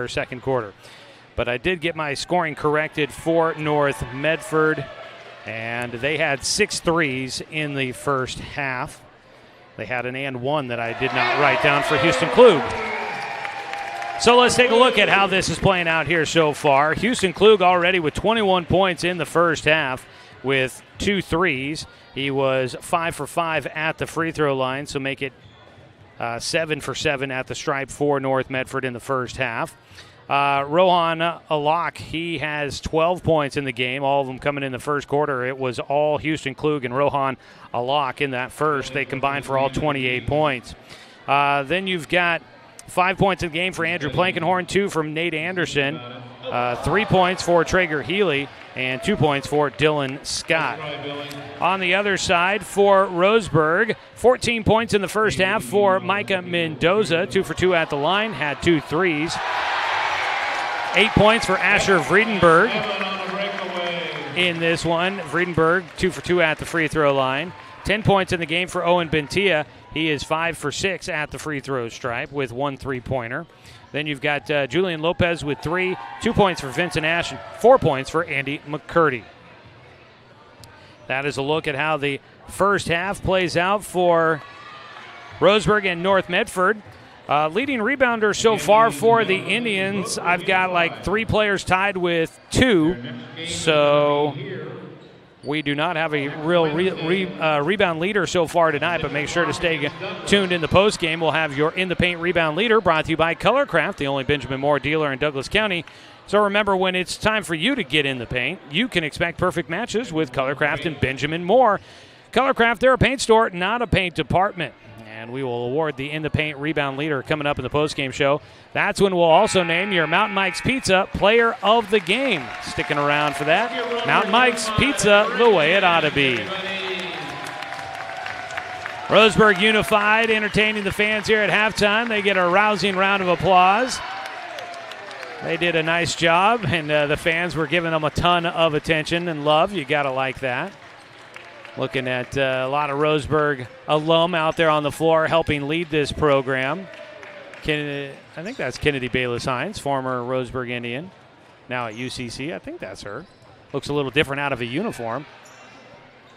second quarter. But I did get my scoring corrected for North Medford, and they had 6 threes in the first half. They had an and one that I did not write down for Houston Klug. So let's take a look at how this is playing out here so far. Houston Klug already with 21 points in the first half with 2 threes. He was 5 for 5 at the free throw line, so make it 7 for 7 at the stripe for North Medford in the first half. Rohan Alak, he has 12 points in the game, all of them coming in the first quarter. It was all Houston Klug and Rohan Alak in that first. They combined for all 28 points. Then you've got 5 points in the game for Andrew Plankenhorn, 2 from Nate Anderson, 3 points for Traeger Healy, and 2 points for Dylan Scott. On the other side for Roseburg, 14 points in the first half for Micah Mendoza, 2 for 2 at the line, had 2 threes. 8 points for Asher Vredenberg in this one. Vredenberg, 2 for 2 at the free throw line. 10 points in the game for Owen Bentia. He is 5 for 6 at the free throw stripe with 1 3-pointer. Then you've got Julian Lopez with 3, 2 points for Vincent Ash, and 4 points for Andy McCurdy. That is a look at how the first half plays out for Roseburg and North Medford. Leading rebounder so far for the Indians, I've got like 3 players tied with 2, so we do not have a real rebound leader so far tonight, but make sure to stay tuned in the postgame. We'll have your In the Paint rebound leader brought to you by Colorcraft, the only Benjamin Moore dealer in Douglas County. So remember, when it's time for you to get in the paint, you can expect perfect matches with Colorcraft and Benjamin Moore. Colorcraft, they're a paint store, not a paint department. And we will award the In the Paint rebound leader coming up in the postgame show. That's when we'll also name your Mountain Mike's Pizza Player of the Game. Sticking around for that. Mountain Mike's Pizza, the way it ought to be. Roseburg Unified entertaining the fans here at halftime. They get a rousing round of applause. They did a nice job, and the fans were giving them a ton of attention and love. You got to like that. Looking at a lot of Roseburg alum out there on the floor helping lead this program. I think that's Kennedy Bayless-Hines, former Roseburg Indian, now at UCC. I think that's her. Looks a little different out of a uniform.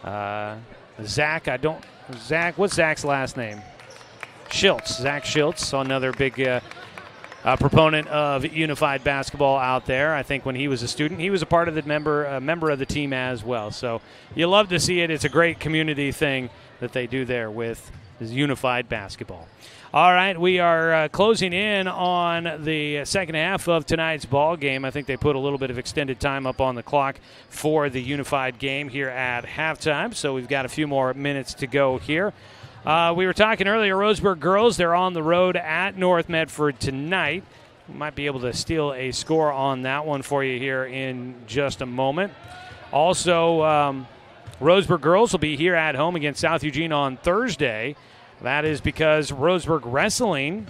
Zach, what's Zach's last name? Schiltz, Zach Schiltz, another big proponent of unified basketball out there. I think when he was a student, he was a part of the member of the team as well. So you love to see it. It's a great community thing that they do there with unified basketball. All right, we are closing in on the second half of tonight's ball game. I think they put a little bit of extended time up on the clock for the unified game here at halftime. So we've got a few more minutes to go here. We were talking earlier, Roseburg girls, they're on the road at North Medford tonight. We might be able to steal a score on that one for you here in just a moment. Also, Roseburg girls will be here at home against South Eugene on Thursday. That is because Roseburg Wrestling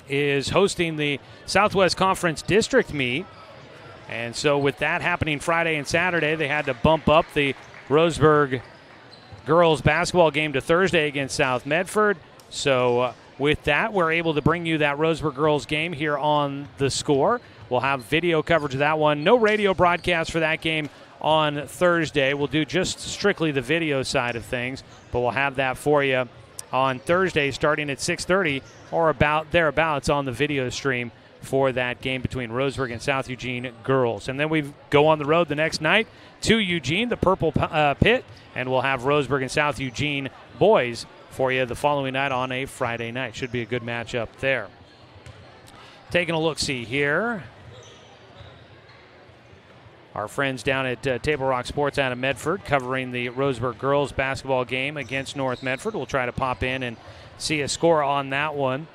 is hosting the Southwest Conference District meet. And so with that happening Friday and Saturday, they had to bump up the Roseburg girls basketball game to Thursday against South Medford. So with that, we're able to bring you that Roseburg girls game here on The Score. We'll have video coverage of that one. No radio broadcast for that game on Thursday. We'll do just strictly the video side of things, but we'll have that for you on Thursday starting at 6:30 or about thereabouts on the video stream for that game between Roseburg and South Eugene girls. And then we go on the road the next night to Eugene, the Purple Pit, and we'll have Roseburg and South Eugene boys for you the following night on a Friday night. Should be a good matchup there. Taking a look-see here. Our friends down at Table Rock Sports out of Medford covering the Roseburg girls basketball game against North Medford. We'll try to pop in and see a score on that one.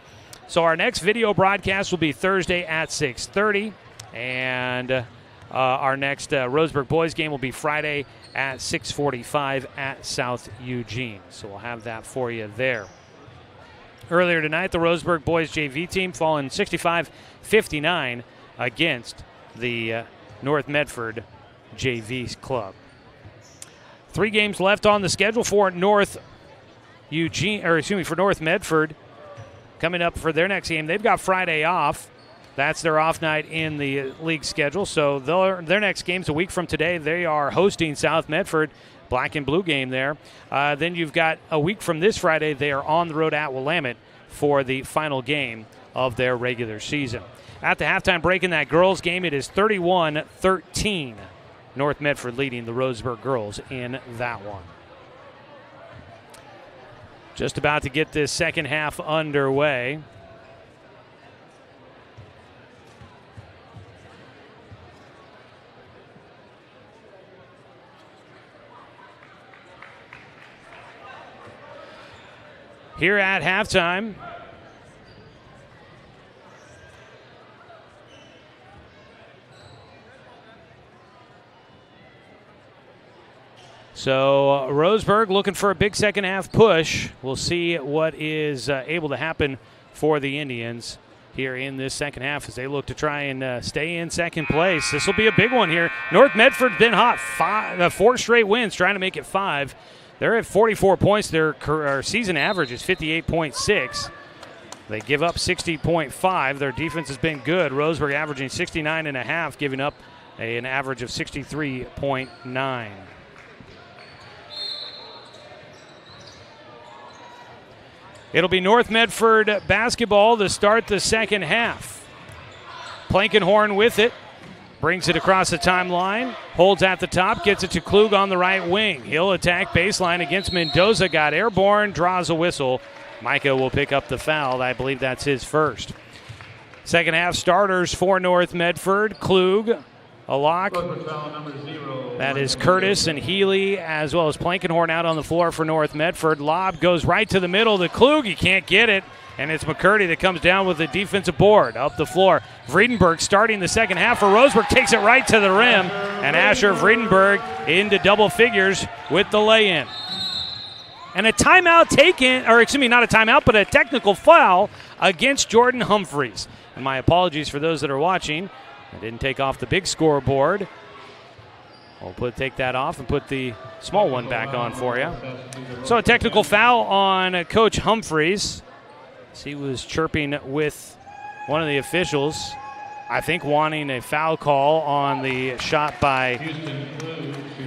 So our next video broadcast will be Thursday at 6:30, and our next Roseburg boys game will be Friday at 6:45 at South Eugene. So we'll have that for you there. Earlier tonight, the Roseburg boys JV team falling 65-59 against the North Medford JV club. 3 games left on the schedule for North Medford. Coming up for their next game, they've got Friday off. That's their off night in the league schedule. So their next game's a week from today. They are hosting South Medford, black and blue game there. Then you've got a week from this Friday, they are on the road at Willamette for the final game of their regular season. At the halftime break in that girls game, it is 31-13. North Medford leading the Roseburg girls in that one. Just about to get this second half underway. Here at halftime, so Roseburg looking for a big second half push. We'll see what is able to happen for the Indians here in this second half as they look to try and stay in second place. This will be a big one here. North Medford's been hot, 4 straight wins, trying to make it 5. They're at 44 points. Their season average is 58.6. They give up 60.5. Their defense has been good. Roseburg averaging 69.5, giving up an average of 63.9. It'll be North Medford basketball to start the second half. Plankenhorn with it. Brings it across the timeline, holds at the top, gets it to Klug on the right wing. He'll attack baseline against Mendoza, got airborne, draws a whistle. Micah will pick up the foul. I believe that's his first. Second half starters for North Medford. Klug, a lock. That is Curtis and Healy, as well as Plankenhorn out on the floor for North Medford. Lob goes right to the middle to Klug. He can't get it. And it's McCurdy that comes down with the defensive board up the floor. Vredenberg starting the second half for Roseburg, takes it right to the rim. And Asher Vredenberg into double figures with the lay-in. And a timeout taken, or excuse me, not a timeout, but a technical foul against Jordan Humphreys. And my apologies for those that are watching. I didn't take off the big scoreboard. We'll take that off and put the small one back on for you. So a technical foul on Coach Humphreys. He was chirping with one of the officials, I think wanting a foul call on the shot by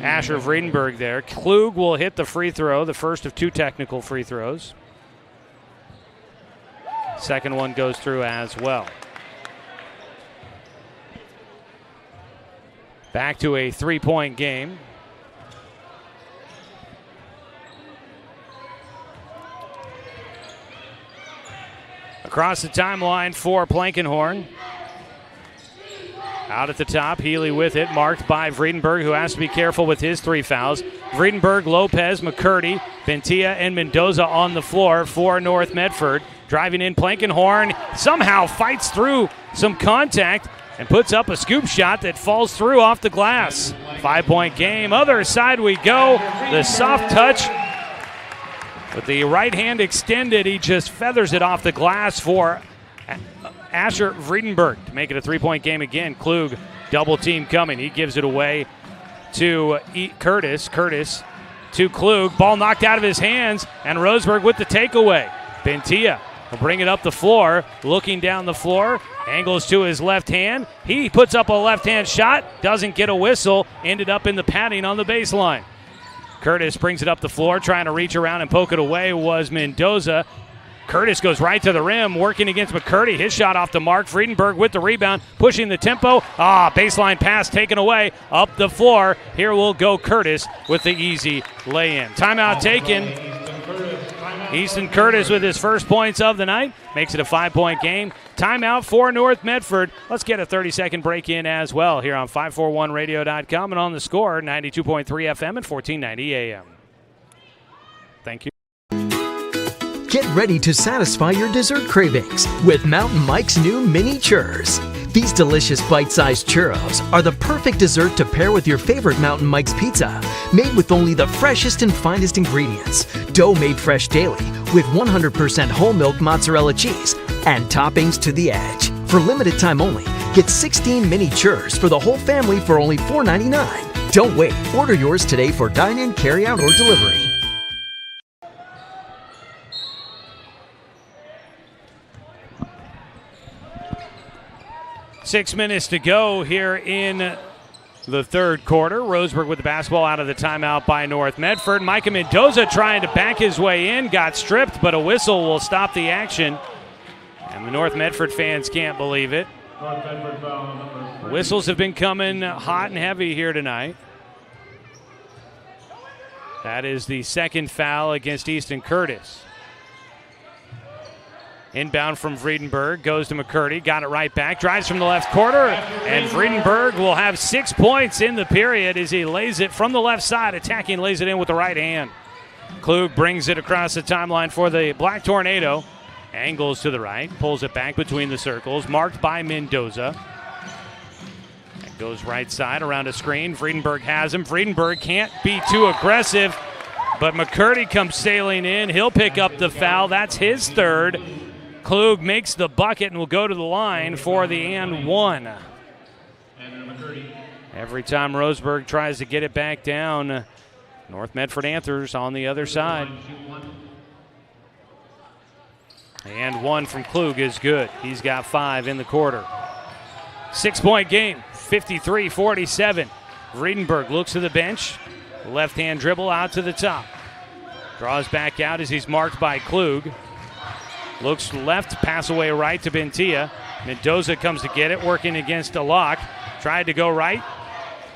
Asher Vredenberg there. Klug will hit the free throw, the first of 2 technical free throws. Second one goes through as well. Back to a 3-point game. Across the timeline for Plankenhorn. Out at the top, Healy with it, marked by Vredenberg, who has to be careful with his 3 fouls. Vredenberg, Lopez, McCurdy, Bentia, and Mendoza on the floor for North Medford. Driving in, Plankenhorn somehow fights through some contact and puts up a scoop shot that falls through off the glass. 5-point game. Other side we go. The soft touch. With the right hand extended, he just feathers it off the glass for Asher Vredenberg to make it a 3-point game again. Klug, double team coming. He gives it away to Curtis. Curtis to Klug. Ball knocked out of his hands, and Roseburg with the takeaway. Bentia will bring it up the floor. Looking down the floor. Angles to his left hand. He puts up a left-hand shot. Doesn't get a whistle. Ended up in the padding on the baseline. Curtis brings it up the floor, trying to reach around and poke it away was Mendoza. Curtis goes right to the rim, working against McCurdy. His shot off the mark. Vredenberg with the rebound, pushing the tempo. Baseline pass taken away up the floor. Here will go Curtis with the easy lay-in. Timeout taken. Easton Curtis with his first points of the night. Makes it a 5-point game. Timeout for North Medford. Let's get a 30-second break in as well here on 541radio.com and on the Score, 92.3 FM and 1490 AM. Thank you. Get ready to satisfy your dessert cravings with Mountain Mike's new mini churros. These delicious bite-sized churros are the perfect dessert to pair with your favorite Mountain Mike's pizza. Made with only the freshest and finest ingredients. Dough made fresh daily with 100% whole milk mozzarella cheese and toppings to the edge. For limited time only, get 16 mini churros for the whole family for only $4.99. Don't wait. Order yours today for dine-in, carry-out, or delivery. 6 minutes to go here in the third quarter. Roseburg with the basketball out of the timeout by North Medford. Micah Mendoza trying to back his way in, got stripped, but a whistle will stop the action. And the North Medford fans can't believe it. Whistles have been coming hot and heavy here tonight. That is the second foul against Easton Curtis. Inbound from Vredenberg, goes to McCurdy, got it right back, drives from the left corner, and Vredenberg will have 6 points in the period as he lays it from the left side, attacking, lays it in with the right hand. Klug brings it across the timeline for the Black Tornado, angles to the right, pulls it back between the circles, marked by Mendoza. And goes right side around a screen, Vredenberg has him, Vredenberg can't be too aggressive, but McCurdy comes sailing in, he'll pick up the foul, that's his third. Klug makes the bucket and will go to the line for the and one. Every time Roseburg tries to get it back down, North Medford answers on the other side. And one from Klug is good. He's got 5 in the quarter. 6-point game, 53-47. Vredenberg looks to the bench. Left-hand dribble out to the top. Draws back out as he's marked by Klug. Looks left, pass away right to Bentia. Mendoza comes to get it, working against a lock. Tried to go right.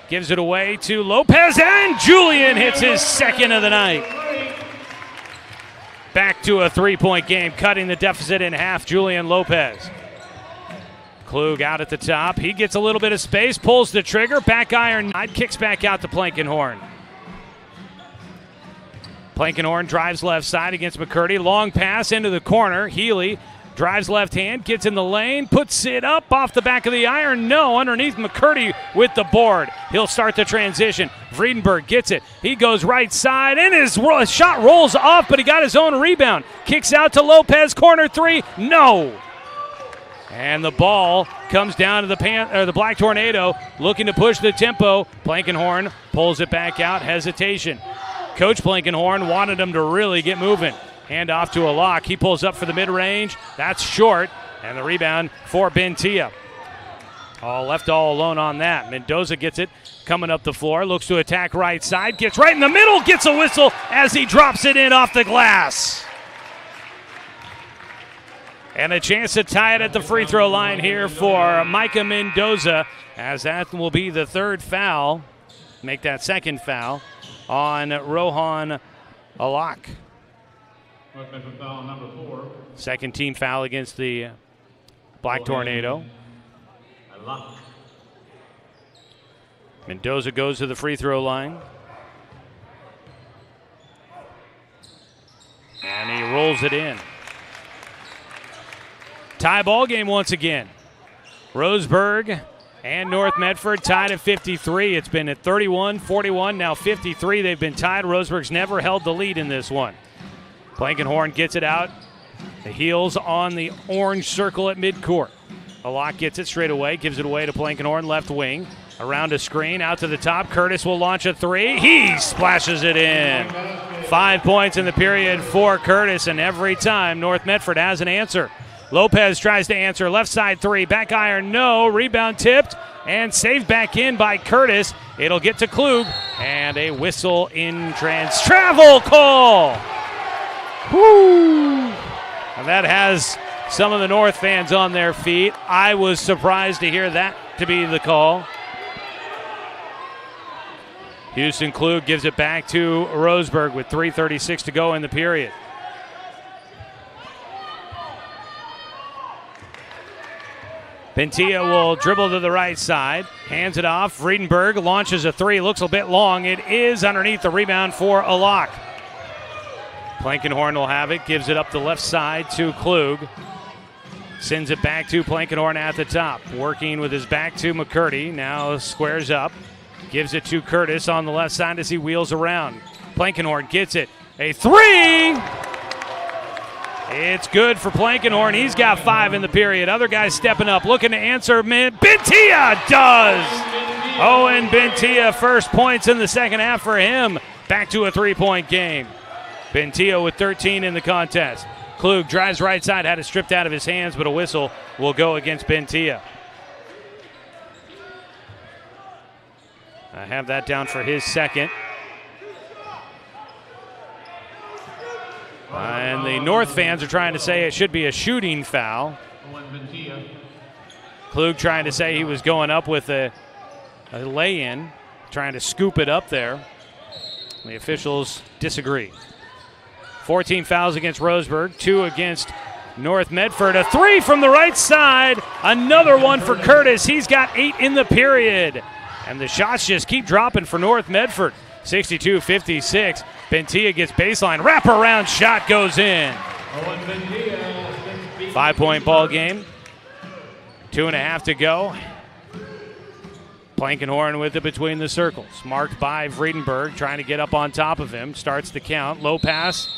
Gives it away to Lopez, and Julian hits his second of the night. Back to a 3-point game, cutting the deficit in half, Julian Lopez. Klug out at the top. He gets a little bit of space, pulls the trigger, back iron, kicks back out to Plankenhorn. Plankenhorn drives left side against McCurdy. Long pass into the corner. Healy drives left hand, gets in the lane, puts it up off the back of the iron. No, underneath McCurdy with the board. He'll start the transition. Vredenberg gets it. He goes right side, and his shot rolls off, but he got his own rebound. Kicks out to Lopez, corner 3. No. And the ball comes down to the Black Tornado, looking to push the tempo. Plankenhorn pulls it back out. Hesitation. Coach Plankenhorn wanted him to really get moving. Hand off to a lock. He pulls up for the mid-range. That's short. And the rebound for Bentia. Left all alone on that. Mendoza gets it coming up the floor. Looks to attack right side. Gets right in the middle. Gets a whistle as he drops it in off the glass. And a chance to tie it at the free throw line here for Micah Mendoza, as that will be the third foul. Make that second foul on Rohan Alak. Foul number 4. Second team foul against the Black Tornado. Mendoza goes to the free throw line. And he rolls it in. Tie ball game once again. Roseburg and North Medford tied at 53. It's been at 31, 41, now 53. They've been tied. Roseburg's never held the lead in this one. Plankenhorn gets it out. The heels on the orange circle at midcourt. Alak gets it straight away, gives it away to Plankenhorn, left wing. Around a screen, out to the top. Curtis will launch a 3. He splashes it in. 5 points in the period for Curtis, and every time North Medford has an answer. Lopez tries to answer, left side 3, back iron, no, rebound tipped, and saved back in by Curtis. It'll get to Klug, and a whistle in travel call. Woo! And that has some of the North fans on their feet. I was surprised to hear that to be the call. Houston Klug gives it back to Roseburg with 3:36 to go in the period. Bentia will dribble to the right side, hands it off. Vredenberg launches a 3, looks a bit long. It is underneath the rebound for Alak. Plankenhorn will have it, gives it up the left side to Klug. Sends it back to Plankenhorn at the top, working with his back to McCurdy. Now squares up, gives it to Curtis on the left side as he wheels around. Plankenhorn gets it, a 3! It's good for Plankenhorn. He's got 5 in the period. Other guys stepping up, looking to answer. Bentia does! Owen Bentia, first points in the second half for him. Back to a 3-point game. Bentia with 13 in the contest. Klug drives right side, had it stripped out of his hands, but a whistle will go against Bentia. I have that down for his second. And the North fans are trying to say it should be a shooting foul. Klug trying to say he was going up with a lay-in, trying to scoop it up there. The officials disagree. 14 fouls against Roseburg, 2 against North Medford. A 3 from the right side. Another one for Curtis. He's got 8 in the period. And the shots just keep dropping for North Medford. 62-56. Bentia gets baseline. Wraparound shot goes in. 5-point ball game. 2.5 to go. Plankenhorn with it between the circles. Marked by Vredenberg, trying to get up on top of him. Starts the count. Low pass.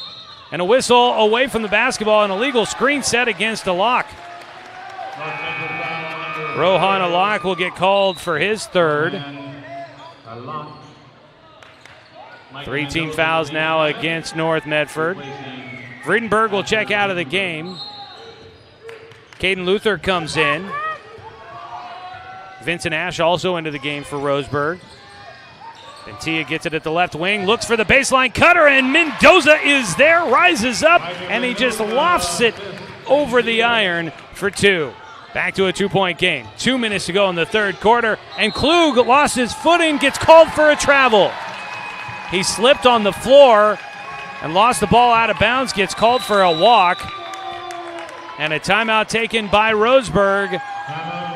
And a whistle away from the basketball. An illegal screen set against Alak. Rohan Alak will get called for his third. 3 team fouls now against North Medford. Vredenberg will check out of the game. Caden Luther comes in. Vincent Ash also into the game for Roseburg. Bentia gets it at the left wing, looks for the baseline cutter, and Mendoza is there, rises up, and he just lofts it over the iron for 2. Back to a 2-point game. 2 minutes to go in the third quarter, and Klug lost his footing, gets called for a travel. He slipped on the floor and lost the ball out of bounds, gets called for a walk, and a timeout taken by Roseburg.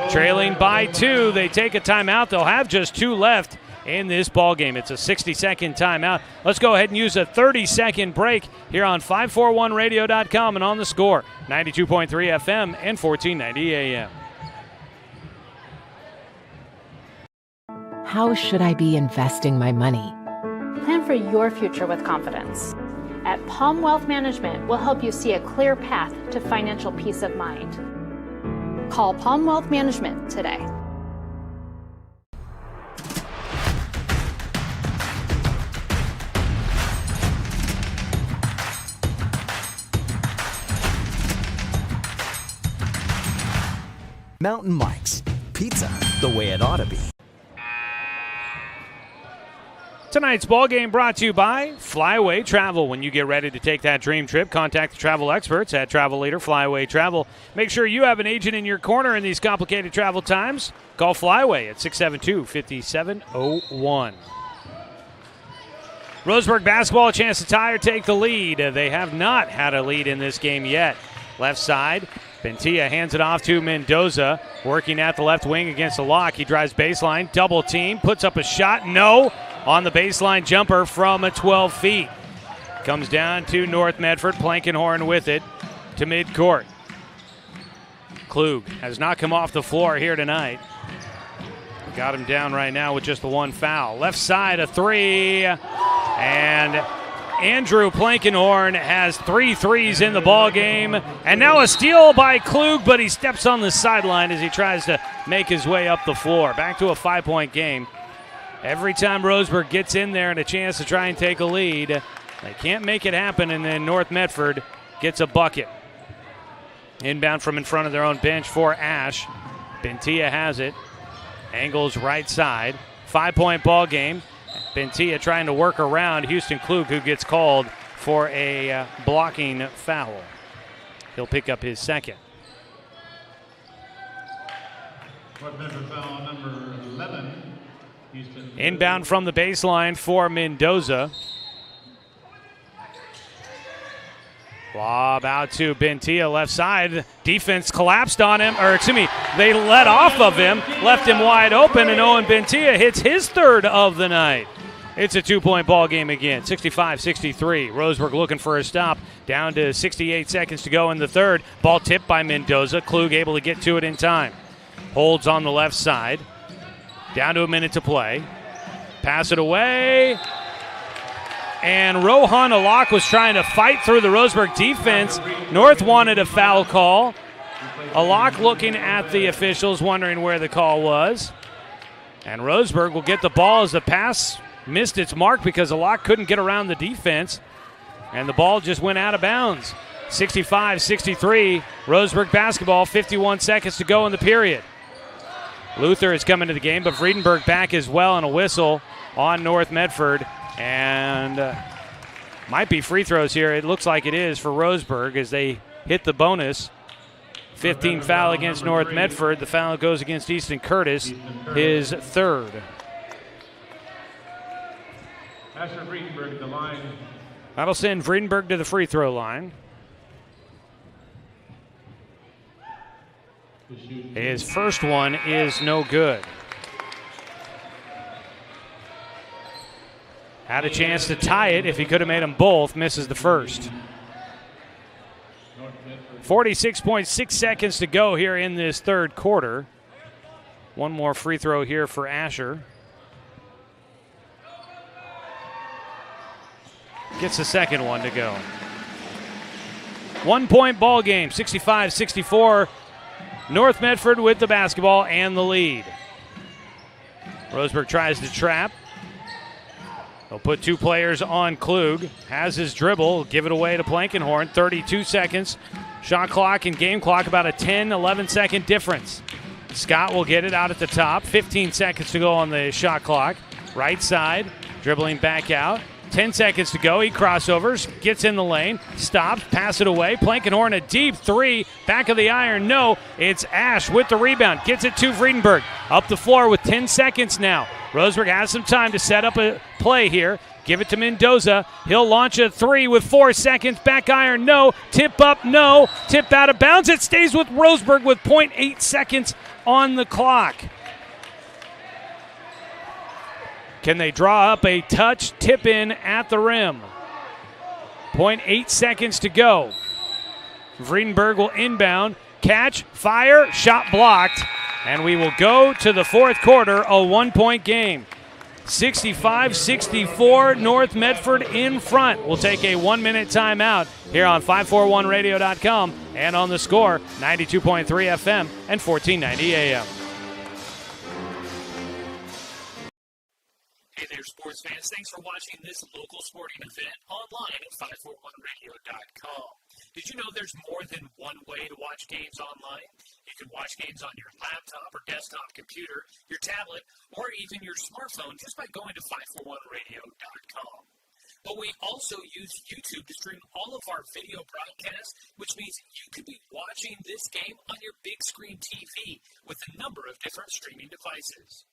Trailing by 2, they take a timeout. They'll have just 2 left in this ball game. It's a 60-second timeout. Let's go ahead and use a 30-second break here on 541radio.com and on the Score, 92.3 FM and 1490 AM. How should I be investing my money? Plan for your future with confidence. At Palm Wealth Management, we'll help you see a clear path to financial peace of mind. Call Palm Wealth Management today. Mountain Mike's Pizza, the way it ought to be. Tonight's ball game brought to you by Flyaway Travel. When you get ready to take that dream trip, contact the travel experts at Travel Leader Flyaway Travel. Make sure you have an agent in your corner in these complicated travel times. Call Flyaway at 672-5701. Roseburg basketball, a chance to tie or take the lead. They have not had a lead in this game yet. Left side, Bentia hands it off to Mendoza, working at the left wing against the lock. He drives baseline, double team, puts up a shot. No. On the baseline jumper from 12 feet. Comes down to North Medford. Plankenhorn with it to midcourt. Klug has not come off the floor here tonight. Got him down right now with just the 1 foul. Left side, a 3. And Andrew Plankenhorn has 3 threes in the ball game. And now a steal by Klug, but he steps on the sideline as he tries to make his way up the floor. Back to a 5-point game. Every time Roseburg gets in there and a chance to try and take a lead, they can't make it happen, and then North Medford gets a bucket. Inbound from in front of their own bench for Ash. Bentia has it. Angles right side. 5-point ball game. Bentia trying to work around Houston Klug, who gets called for a blocking foul. He'll pick up his second. Foul number 11. Inbound from the baseline for Mendoza. Lob out to Bentia, left side. Defense collapsed on him, they let off of him, left him wide open, and Owen Bentia hits his third of the night. It's a 2-point ball game again, 65-63. Roseburg looking for a stop. Down to 68 seconds to go in the third. Ball tipped by Mendoza. Klug able to get to it in time. Holds on the left side. Down to a minute to play. Pass it away. And Rohan Alak was trying to fight through the Roseburg defense. North wanted a foul call. Alak looking at the officials, wondering where the call was. And Roseburg will get the ball as the pass missed its mark because Alak couldn't get around the defense. And the ball just went out of bounds. 65-63. Roseburg basketball, 51 seconds to go in the period. Luther is coming to the game, but Friedenberg back as well, and a whistle on North Medford. And might be free throws here. It looks like it is for Roseburg as they hit the bonus. 15 foul against North Medford. The foul goes against Easton Curtis, his third. Asher Friedenberg, the line. That'll send Friedenberg to the free throw line. His first one is no good. Had a chance to tie it if he could have made them both. Misses the first. 46.6 seconds to go here in this third quarter. One more free throw here for Asher. Gets the second one to go. 1 point ball game, 65-64. North Medford with the basketball and the lead. Roseburg tries to trap. They'll put two players on Klug. Has his dribble. Give it away to Plankenhorn. 32 seconds. Shot clock and game clock about a 10-11 second difference. Scott will get it out at the top. 15 seconds to go on the shot clock. Right side. Dribbling back out. 10 seconds to go. He crossovers, gets in the lane, stops, pass it away. Plankenhorn, a deep three, back of the iron. No, it's Ash with the rebound. Gets it to Friedenberg. Up the floor with 10 seconds now. Roseburg has some time to set up a play here. Give it to Mendoza. He'll launch a three with 4 seconds. Back iron, no. Tip up, no. Tip out of bounds. It stays with Roseburg with 0.8 seconds on the clock. Can they draw up a touch tip in at the rim? 0.8 seconds to go. Friedenberg will inbound. Catch, fire, shot blocked. And we will go to the fourth quarter, a 1 point game. 65-64, North Medford in front. We'll take a 1 minute timeout here on 541radio.com and on the Score, 92.3 FM and 1490 AM. Hey there, sports fans. Thanks for watching this local sporting event online at 541radio.com. Did you know there's more than one way to watch games online? You can watch games on your laptop or desktop computer, your tablet, or even your smartphone just by going to 541radio.com. But we also use YouTube to stream all of our video broadcasts, which means you could be watching this game on your big screen TV with a number of different streaming devices.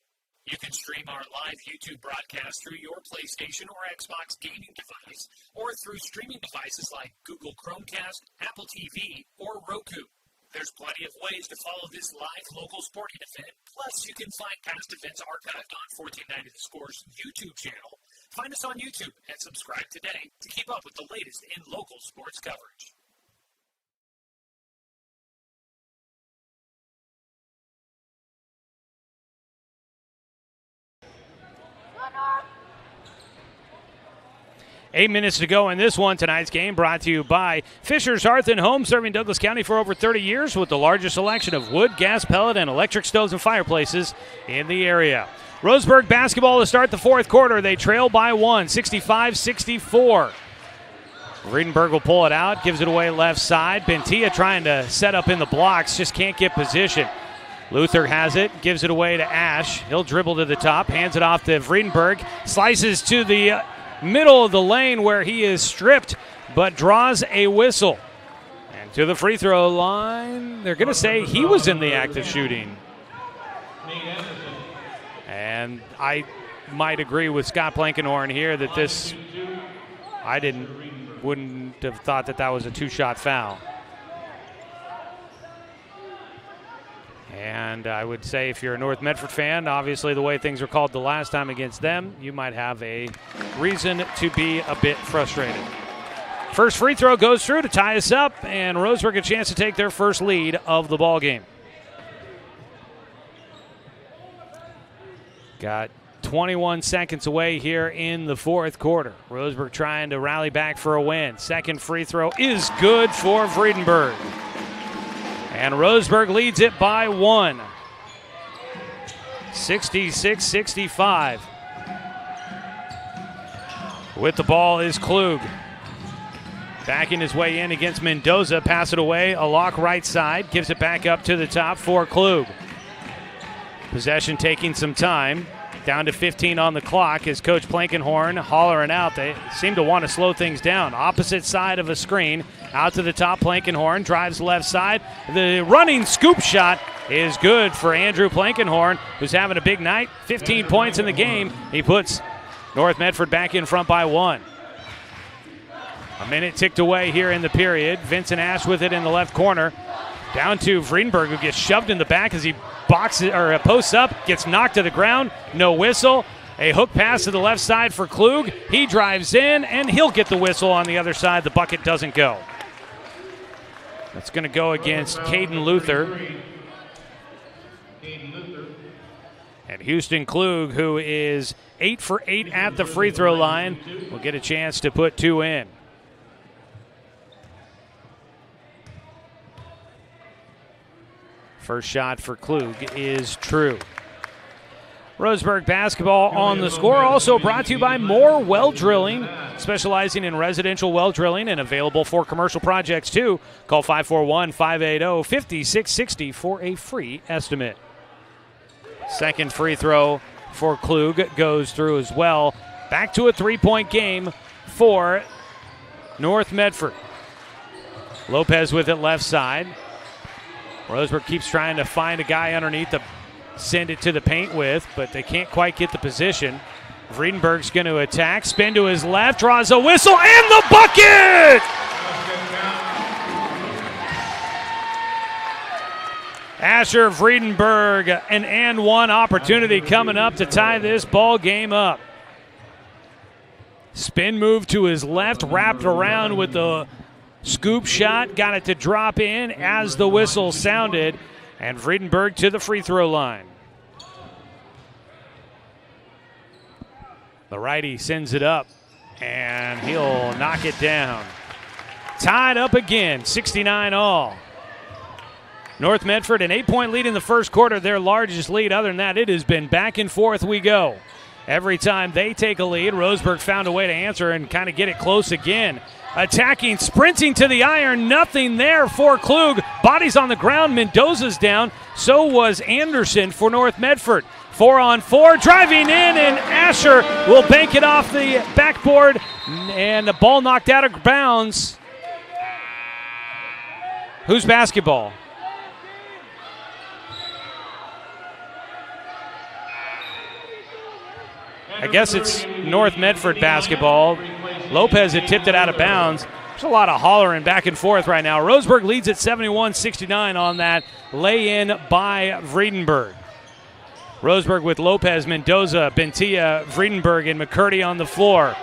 You can stream our live YouTube broadcast through your PlayStation or Xbox gaming device or through streaming devices like Google Chromecast, Apple TV, or Roku. There's plenty of ways to follow this live local sporting event. Plus, you can find past events archived on 1490 The Score's YouTube channel. Find us on YouTube and subscribe today to keep up with the latest in local sports coverage. Eight minutes to go in this one. Tonight's game brought to you by Fisher's Hearth and Home, serving Douglas County for over 30 years with the largest selection of wood, gas, pellet, and electric stoves and fireplaces in the area. Roseburg basketball to start the fourth quarter. They trail by one, 65-64. Friedenberg will pull it out, gives it away left side. Bentia trying to set up in the blocks, just can't get position. Luther has it, gives it away to Ash. He'll dribble to the top, hands it off to Friedenberg, slices to the middle of the lane where he is stripped, but draws a whistle. And to the free throw line, they're going to say he was in the act of shooting. And I might agree with Scott Plankenhorn here that this, wouldn't have thought that was a two-shot foul. And I would say if you're a North Medford fan, obviously the way things were called the last time against them, you might have a reason to be a bit frustrated. First free throw goes through to tie us up, and Roseburg a chance to take their first lead of the ball game. Got 21 seconds away here in the fourth quarter. Roseburg trying to rally back for a win. Second free throw is good for Friedenberg. And Roseburg leads it by one. 66-65. With the ball is Klug. Backing his way in against Mendoza. Pass it away. A lock right side. Gives it back up to the top for Klug. Possession taking some time. Down to 15 on the clock as Coach Plankenhorn hollering out. They seem to want to slow things down. Opposite side of a screen. Out to the top, Plankenhorn drives left side. The running scoop shot is good for Andrew Plankenhorn, who's having a big night. 15 points in the game. He puts North Medford back in front by 1. A minute ticked away here in the period. Vincent Ash with it in the left corner. Down to Friedenberg, who gets shoved in the back as he posts up, gets knocked to the ground. No whistle. A hook pass to the left side for Klug. He drives in, and he'll get the whistle on the other side. The bucket doesn't go. That's going to go against Caden Luther. And Houston Klug, who is 8 for 8 at the free throw line, will get a chance to put 2 in. First shot for Klug is true. Roseburg basketball on the score, also brought to you by Moore Well Drilling, specializing in residential well drilling and available for commercial projects too. Call 541-580-5660 for a free estimate. Second free throw for Klug goes through as well. Back to a 3-point game for North Medford. Lopez with it left side. Roseburg keeps trying to find a guy underneath to send it to the paint with, but they can't quite get the position. Friedenberg's going to attack, spin to his left, draws a whistle, and the bucket! Asher Friedenberg, an and one opportunity coming up to tie this ball game up. Spin move to his left, wrapped around with the scoop shot, got it to drop in as the whistle sounded, and Friedenberg to the free throw line. The righty sends it up, and he'll knock it down. Tied up again, 69 all. North Medford, an 8-point lead in the first quarter, their largest lead. Other than that, it has been back and forth we go. Every time they take a lead, Roseburg found a way to answer and kind of get it close again. Attacking, sprinting to the iron, nothing there for Klug. Bodies on the ground, Mendoza's down. So was Anderson for North Medford. 4-on-4, driving in, and Asher will bank it off the backboard, and the ball knocked out of bounds. Whose basketball? I guess it's North Medford basketball. Lopez had tipped it out of bounds. There's a lot of hollering back and forth right now. Roseburg leads at 71-69 on that lay-in by Friedenberg. Roseburg with Lopez, Mendoza, Bentia, Friedenberg, and McCurdy on the floor.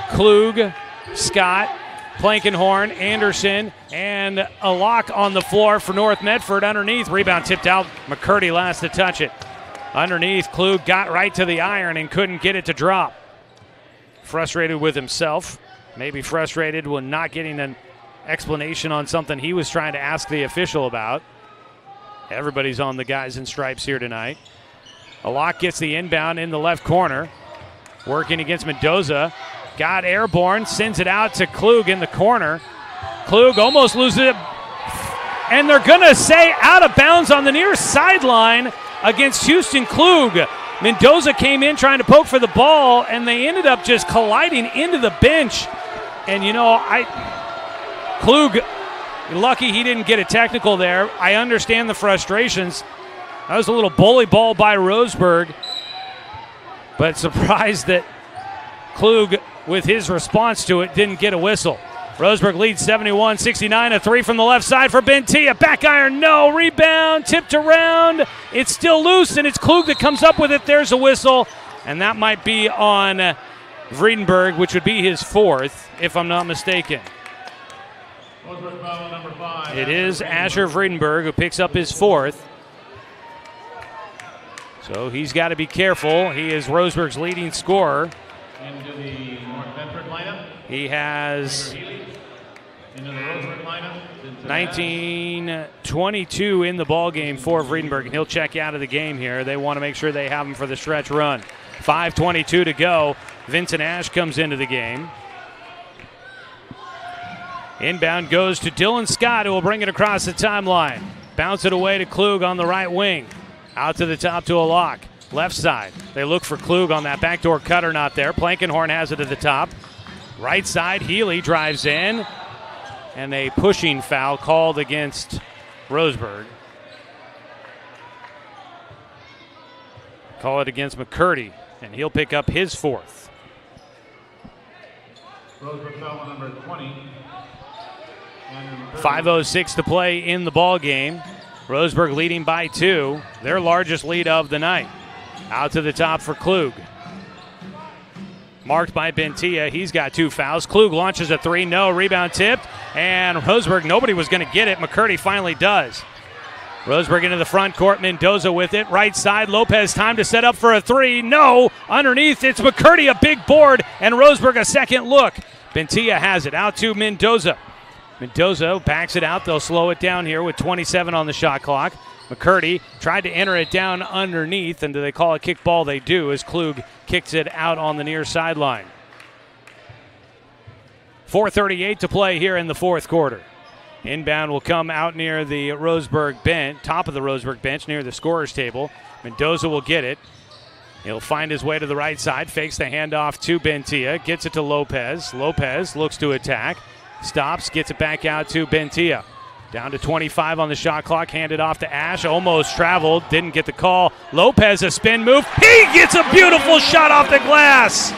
Klug, Scott, Plankenhorn, Anderson, and a lock on the floor for North Medford underneath. Rebound tipped out. McCurdy last to touch it. Underneath, Klug got right to the iron and couldn't get it to drop. Frustrated with himself, maybe frustrated when not getting an explanation on something he was trying to ask the official about. Everybody's on the guys in stripes here tonight. Alok gets the inbound in the left corner, working against Mendoza. Got airborne, sends it out to Klug in the corner. Klug almost loses it, and they're going to say out of bounds on the near sideline against Houston Klug. Mendoza came in trying to poke for the ball, and they ended up just colliding into the bench. And, you know, Klug, lucky he didn't get a technical there. I understand the frustrations. That was a little bully ball by Roseburg, but surprised that Klug, with his response to it, didn't get a whistle. Roseburg leads 71-69. A three from the left side for Bentia. Back iron, no. Rebound, tipped around. It's still loose, and it's Klug that comes up with it. There's a whistle, and that might be on Friedenberg, which would be his fourth, if I'm not mistaken. It is Asher Friedenberg who picks up his fourth. So he's got to be careful. He is Roseburg's leading scorer. Into the North Medford lineup. He has 19-22 in the ball game for Friedenberg, and he'll check out of the game here. They want to make sure they have him for the stretch run. 5:22 to go. Vincent Ash comes into the game. Inbound goes to Dylan Scott, who will bring it across the timeline. Bounce it away to Klug on the right wing. Out to the top to a lock. Left side. They look for Klug on that backdoor cutter, not there. Plankenhorn has it at the top. Right side, Healy drives in. And a pushing foul called against Roseburg. Call it against McCurdy, and he'll pick up his 4th. Roseburg foul number 20. 5:06 to play in the ball game. Roseburg leading by 2, their largest lead of the night. Out to the top for Klug. Marked by Bentia. He's got 2 fouls. Klug launches a 3. No. Rebound tipped. And Roseburg, nobody was going to get it. McCurdy finally does. Roseburg into the front court. Mendoza with it. Right side. Lopez time to set up for a 3. No. Underneath, it's McCurdy, a big board. And Roseburg a second look. Bentia has it. Out to Mendoza. Mendoza backs it out. They'll slow it down here with 27 on the shot clock. McCurdy tried to enter it down underneath, and do they call a kick ball? They do, as Klug kicks it out on the near sideline. 4:38 to play here in the 4th quarter. Inbound will come out near the Roseburg bench, top of the Roseburg bench, near the scorer's table. Mendoza will get it. He'll find his way to the right side, fakes the handoff to Bentia, gets it to Lopez. Lopez looks to attack, stops, gets it back out to Bentia. Down to 25 on the shot clock, handed off to Ash, almost traveled, didn't get the call. Lopez, a spin move. He gets a beautiful shot off the glass.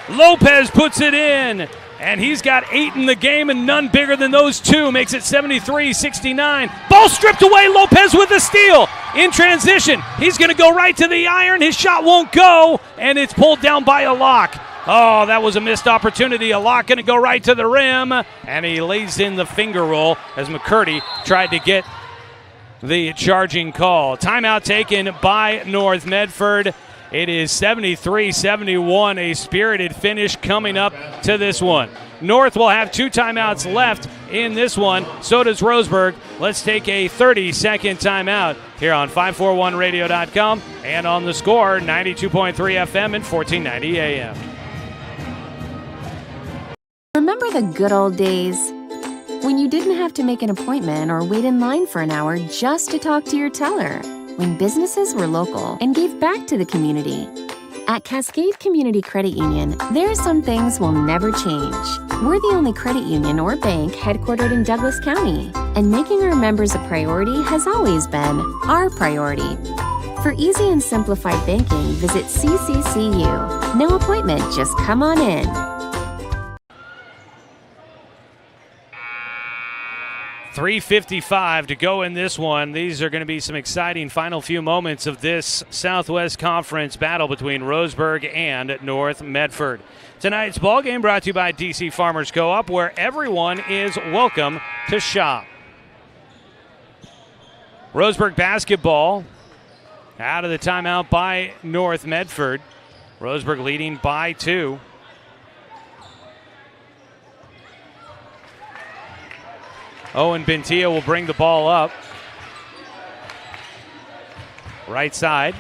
Lopez puts it in, and he's got 8 in the game and none bigger than those 2. Makes it 73-69. Ball stripped away, Lopez with a steal. In transition, he's going to go right to the iron. His shot won't go, and it's pulled down by a lock. Oh, that was a missed opportunity. A lock going to go right to the rim, and he lays in the finger roll as McCurdy tried to get the charging call. Timeout taken by North Medford. It is 73-71, a spirited finish coming up to this one. North will have 2 timeouts left in this one. So does Roseburg. Let's take a 30-second timeout here on 541radio.com and on the Score, 92.3 FM and 1490 AM. Remember the good old days? When you didn't have to make an appointment or wait in line for an hour just to talk to your teller. When businesses were local and gave back to the community. At Cascade Community Credit Union, there are some things will never change. We're the only credit union or bank headquartered in Douglas County, and making our members a priority has always been our priority. For easy and simplified banking, visit CCCU. No appointment, just come on in. .355 to go in this one. These are going to be some exciting final few moments of this Southwest Conference battle between Roseburg and North Medford. Tonight's ball game brought to you by DC Farmers Co-op, where everyone is welcome to shop. Roseburg basketball out of the timeout by North Medford. Roseburg leading by 2. Owen Bentia will bring the ball up. Right side.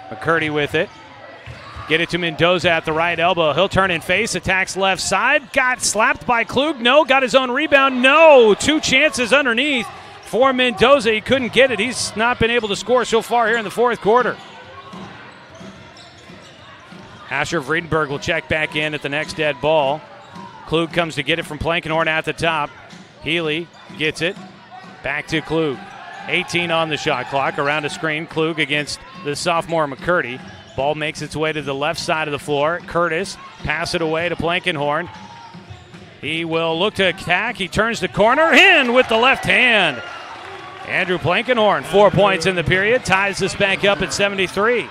McCurdy with it. Get it to Mendoza at the right elbow. He'll turn and face. Attacks left side. Got slapped by Klug. No. Got his own rebound. No. 2 chances underneath for Mendoza. He couldn't get it. He's not been able to score so far here in the 4th quarter. Asher Vredenberg will check back in at the next dead ball. Klug comes to get it from Plankenhorn at the top. Healy gets it. Back to Klug. 18 on the shot clock. Around a screen. Klug against the sophomore McCurdy. Ball makes its way to the left side of the floor. Curtis pass it away to Plankenhorn. He will look to attack. He turns the corner. In with the left hand. Andrew Plankenhorn, 4 points in the period. Ties this back up at 73.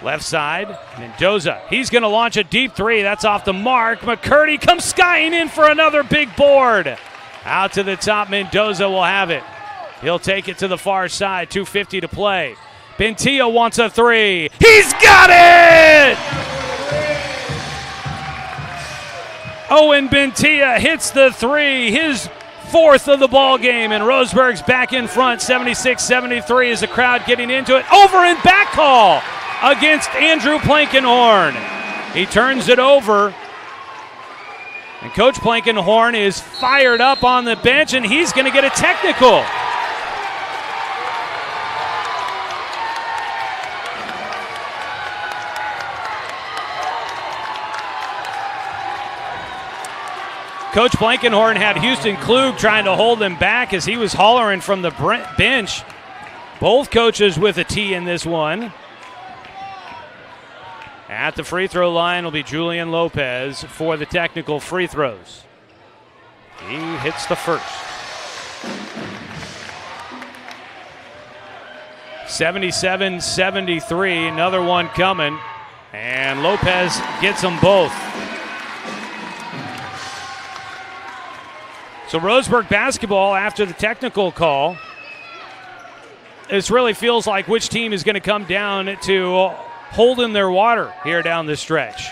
Left side, Mendoza. He's going to launch a deep 3. That's off the mark. McCurdy comes skying in for another big board. Out to the top, Mendoza will have it. He'll take it to the far side, 2:50 to play. Bentia wants a 3. He's got it! Owen Bentia hits the 3, his 4th of the ball game, and Roseburg's back in front, 76-73 is the crowd getting into it. Over and back call against Andrew Plankenhorn. He turns it over. And Coach Plankenhorn is fired up on the bench, and he's going to get a technical. Coach Blankenhorn had Houston Klug trying to hold him back as he was hollering from the bench. Both coaches with a T in this one. At the free throw line will be Julian Lopez for the technical free throws. He hits the first. 77-73, another one coming. And Lopez gets them both. So Roseburg basketball after the technical call. This really feels like which team is going to come down to holding their water here down the stretch.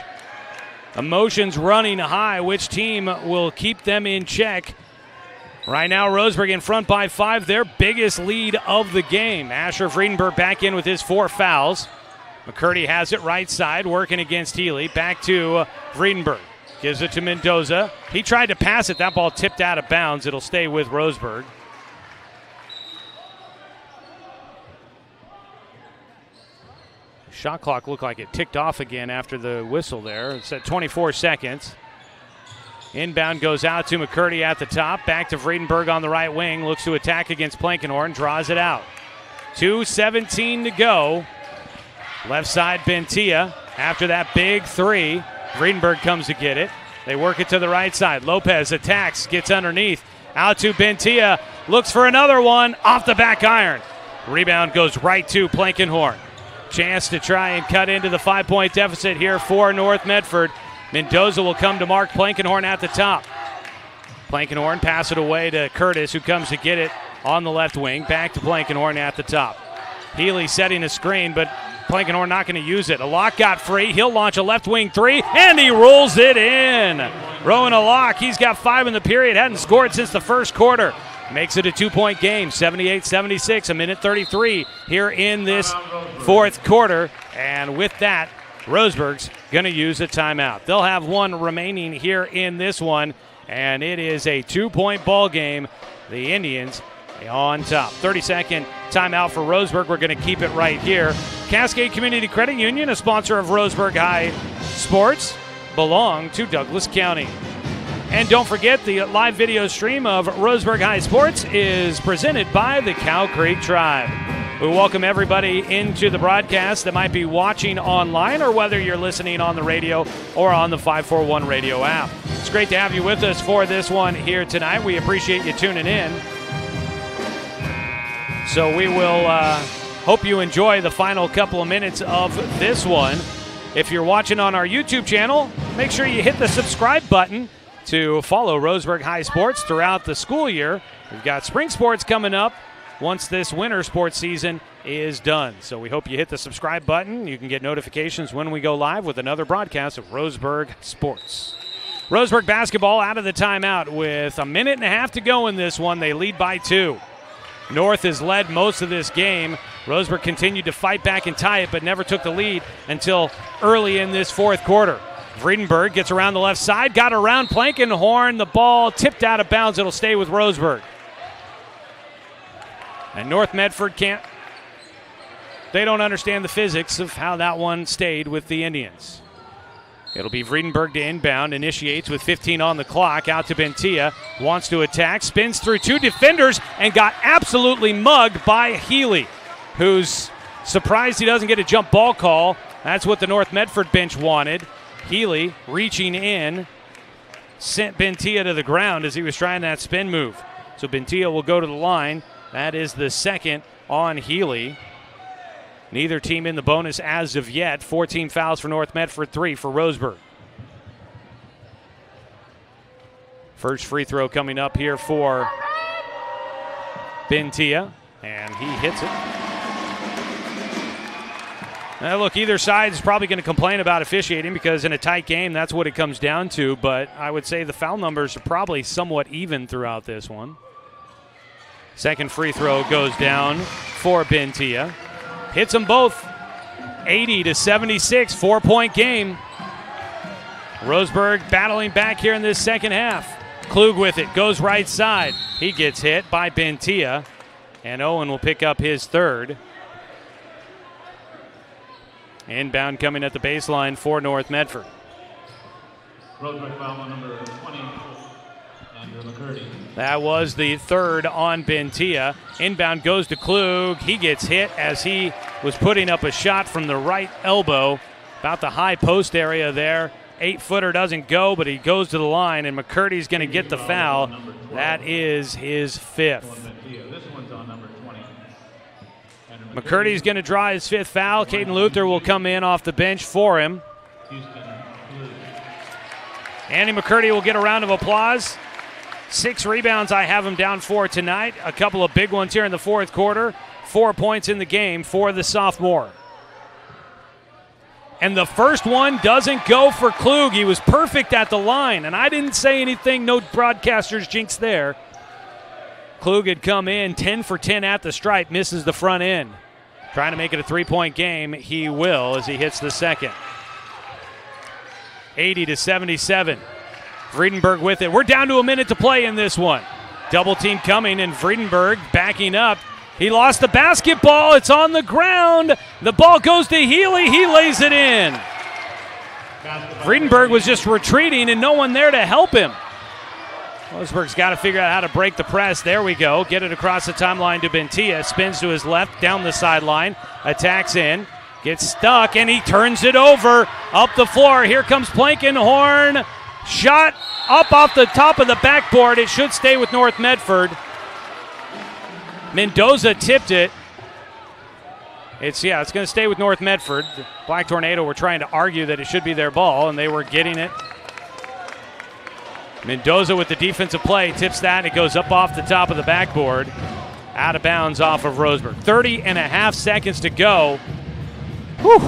Emotions running high. Which team will keep them in check? Right now, Roseburg in front by 5, their biggest lead of the game. Asher Friedenberg back in with his 4 fouls. McCurdy has it right side, working against Healy. Back to Friedenberg. Gives it to Mendoza. He tried to pass it. That ball tipped out of bounds. It'll stay with Roseburg. Shot clock looked like it ticked off again after the whistle there. It's at 24 seconds. Inbound goes out to McCurdy at the top. Back to Friedenberg on the right wing. Looks to attack against Blankenhorn. Draws it out. 2:17 to go. Left side, Bentia. After that big three, Friedenberg comes to get it. They work it to the right side. Lopez attacks, gets underneath. Out to Bentia. Looks for another one. Off the back iron. Rebound goes right to Blankenhorn. Chance to try and cut into the 5-point deficit here for North Medford. Mendoza will come to Mark Blankenhorn at the top. Blankenhorn pass it away to Curtis, who comes to get it on the left wing. Back to Blankenhorn at the top. Healy setting a screen, but Blankenhorn not going to use it. Alok got free. He'll launch a left wing three, and he rolls it in. Rowan Alok, he's got 5 in the period. Hadn't scored since the first quarter. Makes it a 2-point game, 78-76, a minute 33 here in this fourth quarter. And with that, Roseburg's going to use a timeout. They'll have one remaining here in this one, and it is a 2-point ball game. The Indians on top. 30-second timeout for Roseburg. We're going to keep it right here. Cascade Community Credit Union, a sponsor of Roseburg High Sports, belong to Douglas County. And don't forget, the live video stream of Roseburg High Sports is presented by the Cow Creek Tribe. We welcome everybody into the broadcast that might be watching online, or whether you're listening on the radio or on the 541 radio app. It's great to have you with us for this one here tonight. We appreciate you tuning in. So we will hope you enjoy the final couple of minutes of this one. If you're watching on our YouTube channel, make sure you hit the subscribe button to follow Roseburg High Sports throughout the school year. We've got spring sports coming up once this winter sports season is done. So we hope you hit the subscribe button. You can get notifications when we go live with another broadcast of Roseburg Sports. Roseburg basketball out of the timeout with a minute and a half to go in this one. They lead by 2. North has led most of this game. Roseburg continued to fight back and tie it, but never took the lead until early in this fourth quarter. Friedenberg gets around the left side, got around Blankenhorn. The ball tipped out of bounds. It'll stay with Roseburg. And North Medford they don't understand the physics of how that one stayed with the Indians. It'll be Friedenberg to inbound, initiates with 15 on the clock, out to Bentia, wants to attack, spins through 2 defenders, and got absolutely mugged by Healy, who's surprised he doesn't get a jump ball call. That's what the North Medford bench wanted. Healy reaching in, sent Bentia to the ground as he was trying that spin move. So Bentia will go to the line. That is the second on Healy. Neither team in the bonus as of yet. 14 fouls for North Medford, 3 for Roseburg. First free throw coming up here for Bentia, and he hits it. Now look, either side is probably going to complain about officiating because in a tight game, that's what it comes down to. But I would say the foul numbers are probably somewhat even throughout this one. Second free throw goes down for Bentia. Hits them both. 80-76, 4-point game. Roseburg battling back here in this second half. Klug with it, goes right side. He gets hit by Bentia, and Owen will pick up his third. Inbound coming at the baseline for North Medford. Roseburg foul on number 20. That was the third on Bentia. Inbound goes to Klug. He gets hit as he was putting up a shot from the right elbow, about the high post area there. 8-footer doesn't go, but he goes to the line, and McCurdy's going to get the foul. That is his fifth. McCurdy's going to draw his fifth foul. Caden Luther will come in off the bench for him. Andy McCurdy will get a round of applause. 6 rebounds I have him down for tonight. A couple of big ones here in the fourth quarter. 4 points in the game for the sophomore. And the first one doesn't go for Klug. He was perfect at the line, and I didn't say anything. No broadcaster's jinx there. Klug had come in 10 for 10 at the stripe, misses the front end. Trying to make it a 3-point game. He will as he hits the second. 80-77. Vredenberg with it. We're down to a minute to play in this one. Double team coming, and Vredenberg backing up. He lost the basketball. It's on the ground. The ball goes to Healy. He lays it in. Vredenberg was just retreating and no one there to help him. Roseburg's got to figure out how to break the press. There we go. Get it across the timeline to Bentia. Spins to his left, down the sideline. Attacks in. Gets stuck, and he turns it over. Up the floor. Here comes Blankenhorn. Shot up off the top of the backboard. It should stay with North Medford. Mendoza tipped it. It's going to stay with North Medford. The Black Tornado were trying to argue that it should be their ball, and they were getting it. Mendoza with the defensive play tips that, and it goes up off the top of the backboard. Out of bounds off of Roseburg. 30.5 seconds to go. Whew.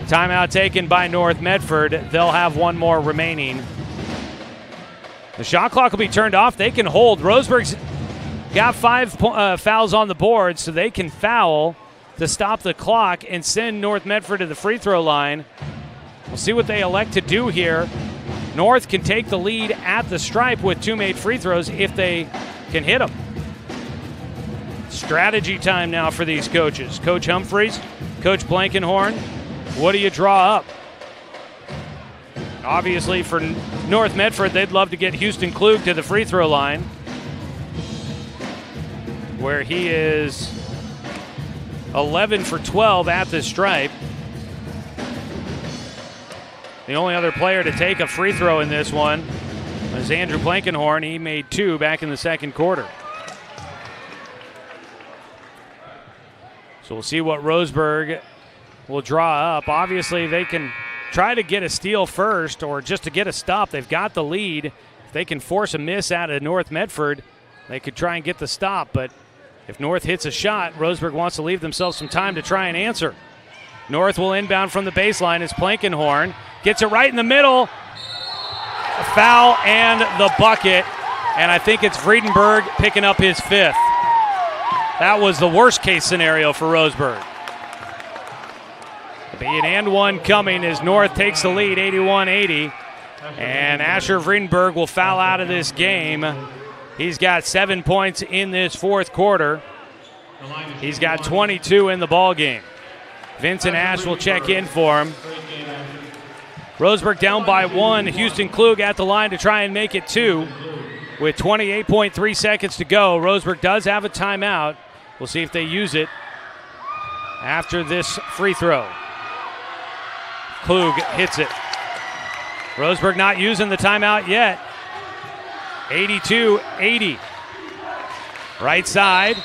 Timeout taken by North Medford. They'll have one more remaining. The shot clock will be turned off. They can hold. Roseburg's got 5 fouls on the board, so they can foul to stop the clock and send North Medford to the free throw line. We'll see what they elect to do here. North can take the lead at the stripe with 2 made free throws if they can hit them. Strategy time now for these coaches. Coach Humphreys, Coach Blankenhorn, what do you draw up? Obviously for North Medford, they'd love to get Houston Klug to the free throw line, where he is 11 for 12 at the stripe. The only other player to take a free throw in this one was Andrew Blankenhorn. He made 2 back in the second quarter. So we'll see what Roseburg will draw up. Obviously, they can try to get a steal first or just to get a stop. They've got the lead. If they can force a miss out of North Medford, they could try and get the stop. But if North hits a shot, Roseburg wants to leave themselves some time to try and answer. North will inbound from the baseline as Blankenhorn gets it right in the middle. A foul and the bucket. And I think it's Vredenberg picking up his 5th. That was the worst case scenario for Roseburg. Be an and one coming as North takes the lead 81-80. And Asher Vredenberg will foul out of this game. He's got 7 points in this fourth quarter. He's got 22 in the ball game. Vincent Ash will check in for him. Roseburg down by 1. Houston Klug at the line to try and make it 2. With 28.3 seconds to go, Roseburg does have a timeout. We'll see if they use it after this free throw. Klug hits it. Roseburg not using the timeout yet. 82-80. Right side,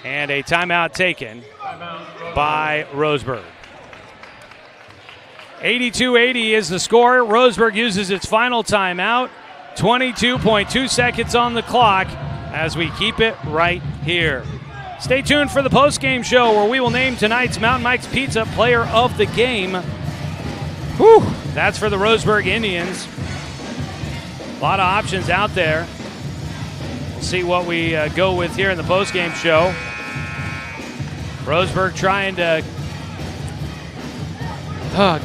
and a timeout taken by Roseburg. 82-80 is the score. Roseburg uses its final timeout. 22.2 seconds on the clock as we keep it right here. Stay tuned for the postgame show where we will name tonight's Mountain Mike's Pizza Player of the Game. Whew, that's for the Roseburg Indians. A lot of options out there. We'll see what we go with here in the postgame show. Roseburg trying to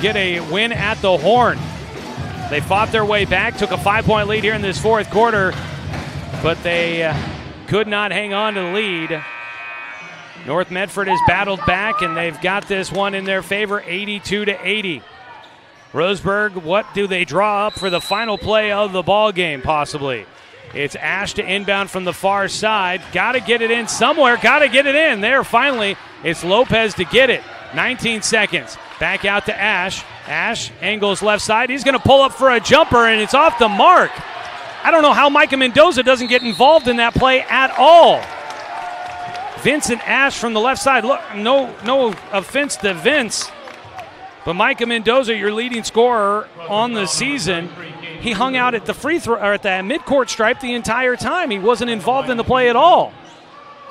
get a win at the Horn. They fought their way back, took a 5-point lead here in this fourth quarter, but they could not hang on to the lead. North Medford has battled back, and they've got this one in their favor, 82-80. Roseburg, what do they draw up for the final play of the ball game, possibly? It's Ash to inbound from the far side. Got to get it in somewhere. Got to get it in. There, finally, it's Lopez to get it. 19 seconds. Back out to Ash. Ash angles left side. He's going to pull up for a jumper, and it's off the mark. I don't know how Micah Mendoza doesn't get involved in that play at all. Vincent Ash from the left side. Look, no offense to Vince, but Micah Mendoza, your leading scorer on the season, he hung out at the free throw or at the midcourt stripe the entire time. He wasn't involved in the play at all.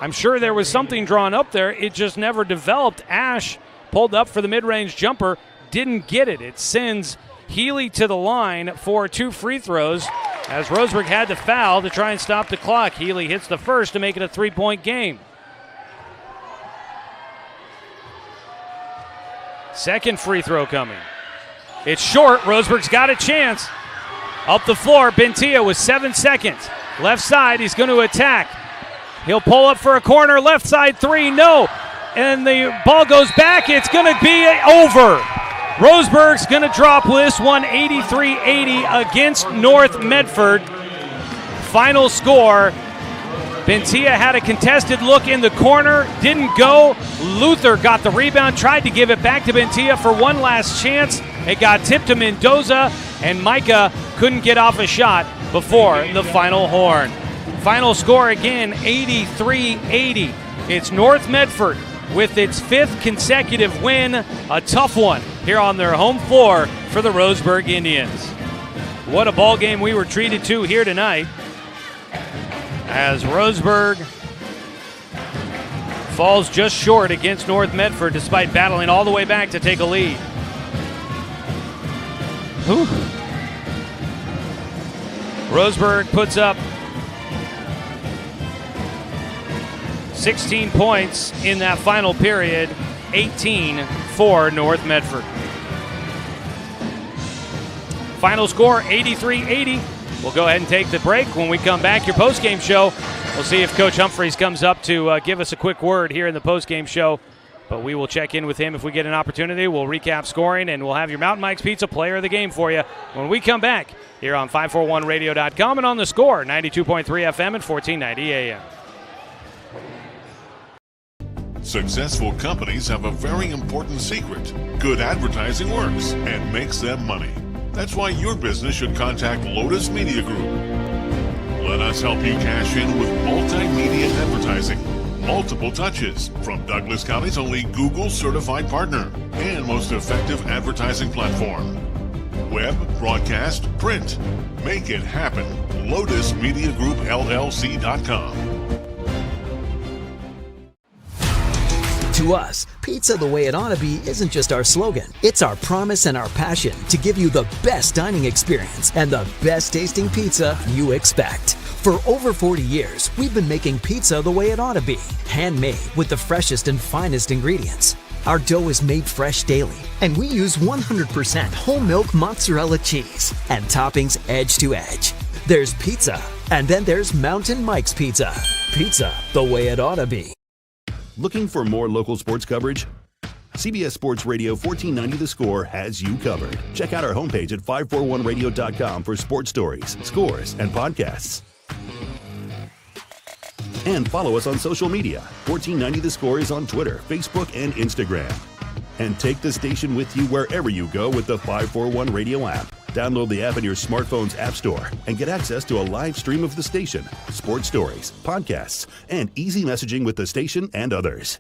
I'm sure there was something drawn up there. It just never developed. Ash pulled up for the mid-range jumper, didn't get it. It sends Healy to the line for 2 free throws as Roseburg had to foul to try and stop the clock. Healy hits the first to make it a 3-point game. Second free throw coming. It's short. Roseburg's got a chance. Up the floor, Bentia with 7 seconds. Left side, he's going to attack. He'll pull up for a corner. Left side 3, no. And the ball goes back. It's going to be over. Roseburg's going to drop this one 83-80 against North Medford. Final score. Bentia had a contested look in the corner, didn't go. Luther got the rebound, tried to give it back to Bentia for one last chance. It got tipped to Mendoza, and Micah couldn't get off a shot before the final horn. Final score again, 83-80. It's North Medford with its 5th consecutive win, a tough one here on their home floor for the Roseburg Indians. What a ball game we were treated to here tonight, as Roseburg falls just short against North Medford despite battling all the way back to take a lead. Whew. Roseburg puts up 16 points in that final period, 18 for North Medford. Final score, 83-80. We'll go ahead and take the break. When we come back, your postgame show, we'll see if Coach Humphreys comes up to give us a quick word here in the postgame show. But we will check in with him if we get an opportunity. We'll recap scoring, and we'll have your Mountain Mike's Pizza player of the game for you when we come back here on 541radio.com and on the Score, 92.3 FM and 1490 AM. Successful companies have a very important secret. Good advertising works and makes them money. That's why your business should contact Lotus Media Group. Let us help you cash in with multimedia advertising. Multiple touches from Douglas County's only Google certified partner and most effective advertising platform. Web, broadcast, print. Make it happen. LotusMediaGroupLLC.com. To us, pizza the way it ought to be isn't just our slogan. It's our promise and our passion to give you the best dining experience and the best tasting pizza you expect. For over 40 years, we've been making pizza the way it ought to be. Handmade with the freshest and finest ingredients. Our dough is made fresh daily, and we use 100% whole milk mozzarella cheese and toppings edge to edge. There's pizza, and then there's Mountain Mike's Pizza. Pizza the way it ought to be. Looking for more local sports coverage? CBS Sports Radio 1490 The Score has you covered. Check out our homepage at 541radio.com for sports stories, scores, and podcasts. And follow us on social media. 1490 The Score is on Twitter, Facebook, and Instagram. And take the station with you wherever you go with the 541 Radio app. Download the app in your smartphone's app store and get access to a live stream of the station, sports stories, podcasts, and easy messaging with the station and others.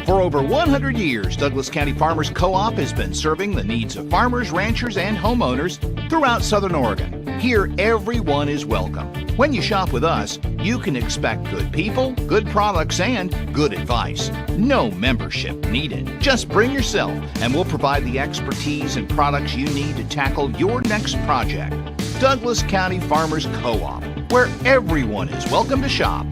For over 100 years, Douglas County Farmers Co-op has been serving the needs of farmers, ranchers, and homeowners throughout Southern Oregon. Here, everyone is welcome. When you shop with us, you can expect good people, good products, and good advice. No membership needed. Just bring yourself, and we'll provide the expertise and products you need to tackle your next project. Douglas County Farmers Co-op, where everyone is welcome to shop.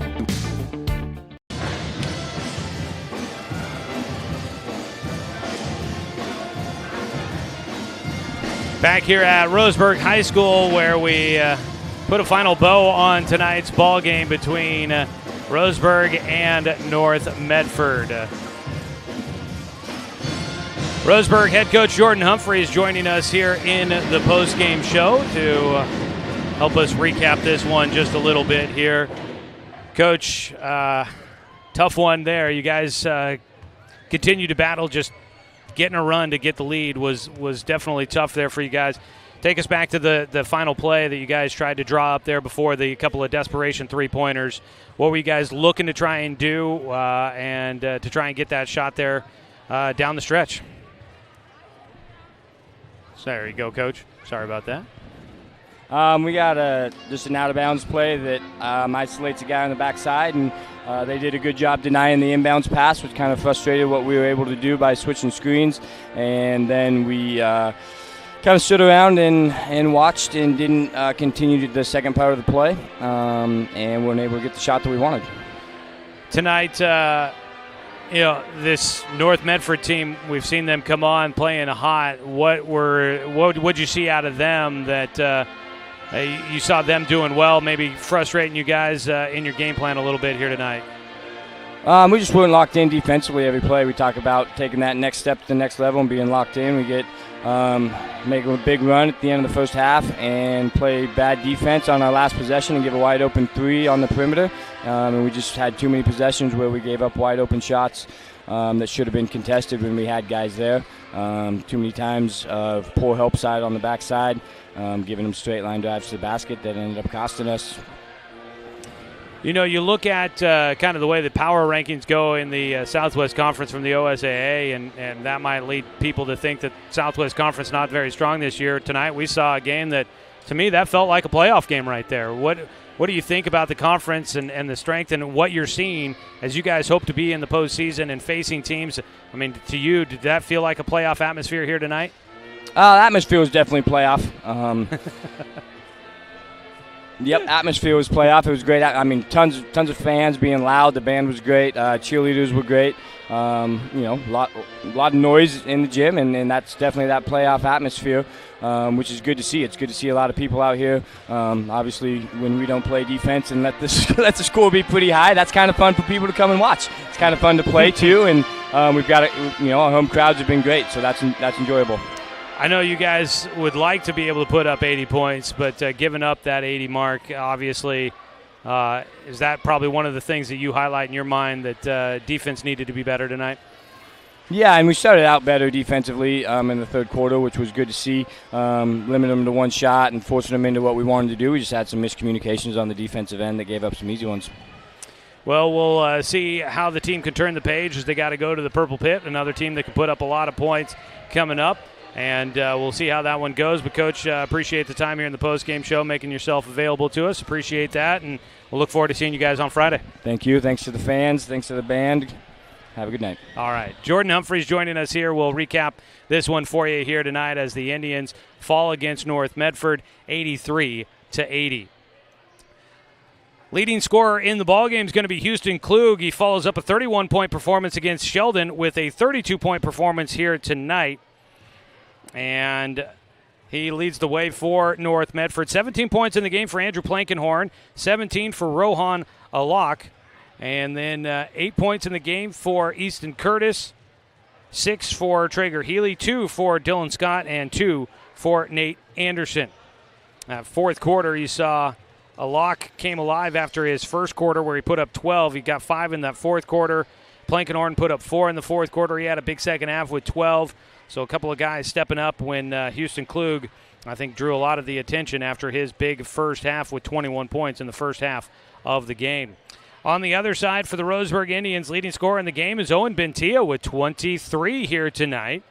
Back here at Roseburg High School, where we put a final bow on tonight's ball game between Roseburg and North Medford. Roseburg head coach Jordan Humphreys joining us here in the post-game show to help us recap this one just a little bit here. Coach, tough one there. You guys continue to battle. Just getting a run to get the lead was definitely tough there for you guys. Take us back to the final play that you guys tried to draw up there before the couple of desperation three-pointers. What were you guys looking to try and do and to try and get that shot there down the stretch? So there you go, Coach. Sorry about that. We got just an out-of-bounds play that isolates a guy on the backside, and they did a good job denying the inbounds pass, which kind of frustrated what we were able to do by switching screens. And then we kind of stood around and watched and didn't continue the second part of the play, and weren't able to get the shot that we wanted. Tonight, this North Medford team, we've seen them come on playing hot. What would you see out of them that you saw them doing well, maybe frustrating you guys in your game plan a little bit here tonight? We just weren't locked in defensively every play. We talk about taking that next step to the next level and being locked in. We get make a big run at the end of the first half and play bad defense on our last possession and give a wide open three on the perimeter. And we just had too many possessions where we gave up wide open shots that should have been contested when we had guys there. Too many times of poor help side on the backside, giving them straight line drives to the basket that ended up costing us. You know, you look at kind of the way the power rankings go in the Southwest Conference from the OSAA, and that might lead people to think that Southwest Conference not very strong this year. Tonight we saw a game that, to me, that felt like a playoff game right there. What do you think about the conference and the strength and what you're seeing as you guys hope to be in the postseason and facing teams? I mean, to you, did that feel like a playoff atmosphere here tonight? The atmosphere was definitely playoff. Yep, atmosphere was playoff. It was great. I mean, tons of fans being loud. The band was great. Cheerleaders were great. A lot of noise in the gym, and that's definitely that playoff atmosphere, which is good to see. It's good to see a lot of people out here. Obviously, when we don't play defense and let the score be pretty high, that's kind of fun for people to come and watch. It's kind of fun to play too, and we've got our home crowds have been great, so that's enjoyable. I know you guys would like to be able to put up 80 points, but giving up that 80 mark, obviously, is that probably one of the things that you highlight in your mind that defense needed to be better tonight? Yeah, and we started out better defensively in the third quarter, which was good to see. Limiting them to one shot and forcing them into what we wanted to do. We just had some miscommunications on the defensive end that gave up some easy ones. Well, we'll see how the team can turn the page as they got to go to the Purple Pit, another team that can put up a lot of points coming up. And we'll see how that one goes. But, Coach, appreciate the time here in the postgame show, making yourself available to us. Appreciate that, and we'll look forward to seeing you guys on Friday. Thank you. Thanks to the fans. Thanks to the band. Have a good night. All right. Jordan Humphreys joining us here. We'll recap this one for you here tonight as the Indians fall against North Medford 83-80. Leading scorer in the ballgame is going to be Houston Klug. He follows up a 31-point performance against Sheldon with a 32-point performance here tonight. And he leads the way for North Medford. 17 points in the game for Andrew Plankenhorn, 17 for Rohan Alak, and then 8 points in the game for Easton Curtis, 6 for Traeger Healy, 2 for Dylan Scott, and 2 for Nate Anderson. Fourth quarter, you saw Alak came alive after his first quarter where he put up 12. He got 5 in that fourth quarter. Plankenhorn put up 4 in the fourth quarter. He had a big second half with 12. So a couple of guys stepping up when Houston Klug, I think, drew a lot of the attention after his big first half with 21 points in the first half of the game. On the other side for the Roseburg Indians, leading scorer in the game is Owen Bentia with 23 here tonight.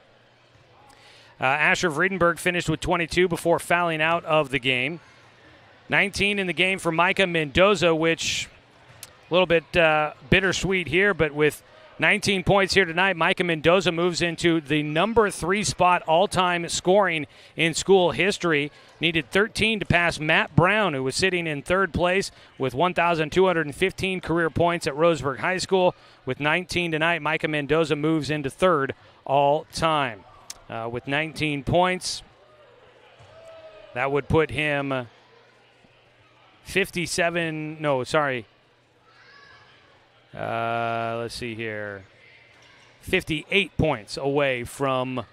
Asher Vredenberg finished with 22 before fouling out of the game. 19 in the game for Micah Mendoza, which a little bit bittersweet here, but with 19 points here tonight, Micah Mendoza moves into the number 3 spot all-time scoring in school history. Needed 13 to pass Matt Brown, who was sitting in third place with 1,215 career points at Roseburg High School. With 19 tonight, Micah Mendoza moves into third all-time. With 19 points, that would put him 58 points away from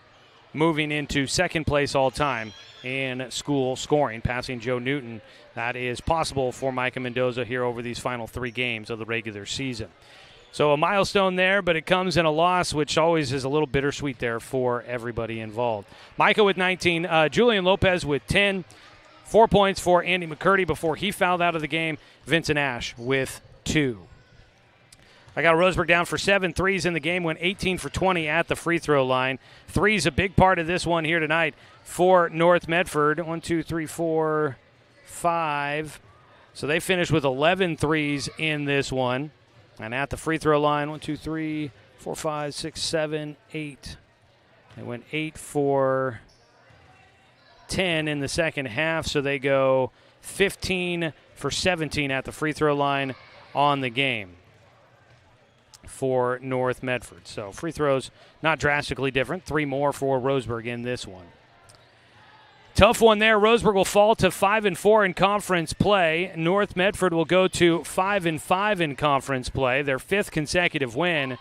moving into second place all time in school scoring, passing Joe Newton. That is possible for Micah Mendoza here over these final 3 games of the regular season. So a milestone there, but it comes in a loss, which always is a little bittersweet there for everybody involved. Micah with 19, Julian Lopez with 10, 4 points for Andy McCurdy before he fouled out of the game. Vincent Ash with 2. I got Roseburg down for 7 threes in the game, went 18 for 20 at the free throw line. 3's a big part of this one here tonight for North Medford. 1, 2, 3, 4, 5. So they finished with 11 threes in this one. And at the free throw line, 1, 2, 3, 4, 5, 6, 7, 8. They went 8 for 10 in the second half, so they go 15 for 17 at the free throw line on the game for North Medford. So free throws not drastically different. 3 more for Roseburg in this one. Tough one there. Roseburg will fall to 5-4 in conference play. North Medford will go to 5-5 in conference play, their 5th consecutive win.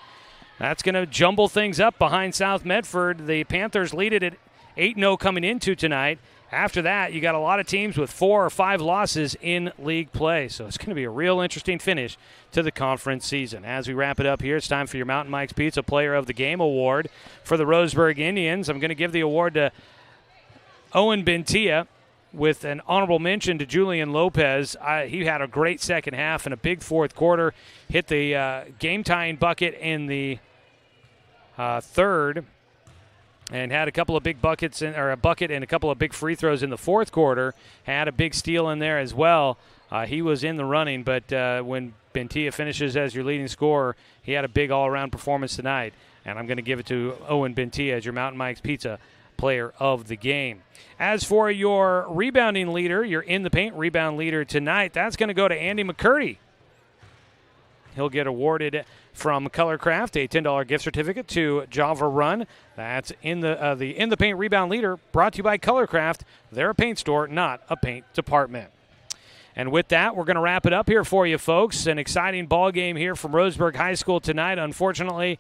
That's going to jumble things up behind South Medford. The Panthers lead it at 8-0 coming into tonight. After that, you got a lot of teams with 4 or 5 losses in league play. So it's going to be a real interesting finish to the conference season. As we wrap it up here, it's time for your Mountain Mike's Pizza Player of the Game Award for the Roseburg Indians. I'm going to give the award to Owen Bentia with an honorable mention to Julian Lopez. He had a great second half and a big fourth quarter. Hit the game-tying bucket in the third and had a couple of big buckets, or a bucket and a couple of big free throws in the fourth quarter. Had a big steal in there as well. He was in the running, but when Bentia finishes as your leading scorer, he had a big all-around performance tonight. And I'm going to give it to Owen Bentia as your Mountain Mike's Pizza Player of the Game. As for your rebounding leader, your in-the-paint rebound leader tonight, that's going to go to Andy McCurdy. He'll get awarded from Colorcraft a $10 gift certificate to Java Run. That's in the paint rebound leader, brought to you by Colorcraft. They're a paint store, not a paint department. And with that, we're going to wrap it up here for you, folks. An exciting ball game here from Roseburg High School tonight. Unfortunately,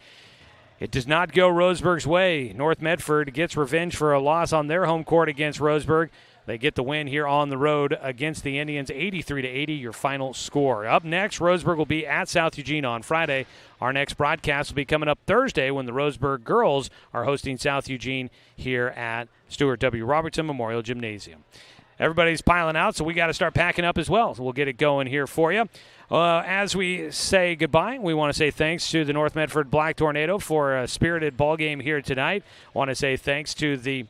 it does not go Roseburg's way. North Medford gets revenge for a loss on their home court against Roseburg. They get the win here on the road against the Indians, 83-80, your final score. Up next, Roseburg will be at South Eugene on Friday. Our next broadcast will be coming up Thursday when the Roseburg girls are hosting South Eugene here at Stuart W. Robertson Memorial Gymnasium. Everybody's piling out, so we got to start packing up as well. So we'll get it going here for you. As we say goodbye, we want to say thanks to the North Medford Black Tornado for a spirited ball game here tonight. Want to say thanks to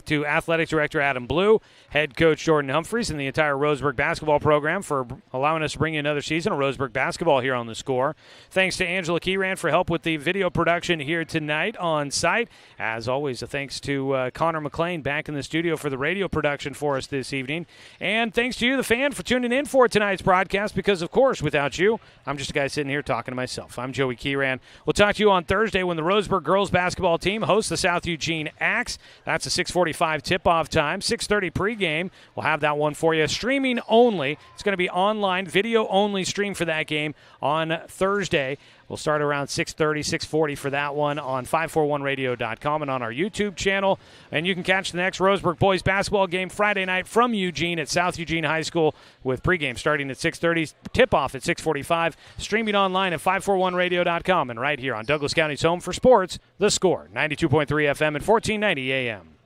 to Athletic Director Adam Blue, Head Coach Jordan Humphreys, and the entire Roseburg basketball program for allowing us to bring you another season of Roseburg basketball here on The Score. Thanks to Angela Keyran for help with the video production here tonight on site. As always, a thanks to Connor McLean back in the studio for the radio production for us this evening. And thanks to you, the fan, for tuning in for tonight's broadcast because, of course, without you, I'm just a guy sitting here talking to myself. I'm Joey Keyran. We'll talk to you on Thursday when the Roseburg girls basketball team hosts the South Eugene Axe. That's a 6:45 tip-off time, 6:30 pregame. We'll have that one for you. Streaming only. It's going to be online, video-only stream for that game on Thursday. We'll start around 6:30, 6:40 for that one on 541radio.com and on our YouTube channel. And you can catch the next Roseburg boys basketball game Friday night from Eugene at South Eugene High School with pregame starting at 6:30, tip-off at 6:45, streaming online at 541radio.com and right here on Douglas County's home for sports, The Score, 92.3 FM and 1490 AM.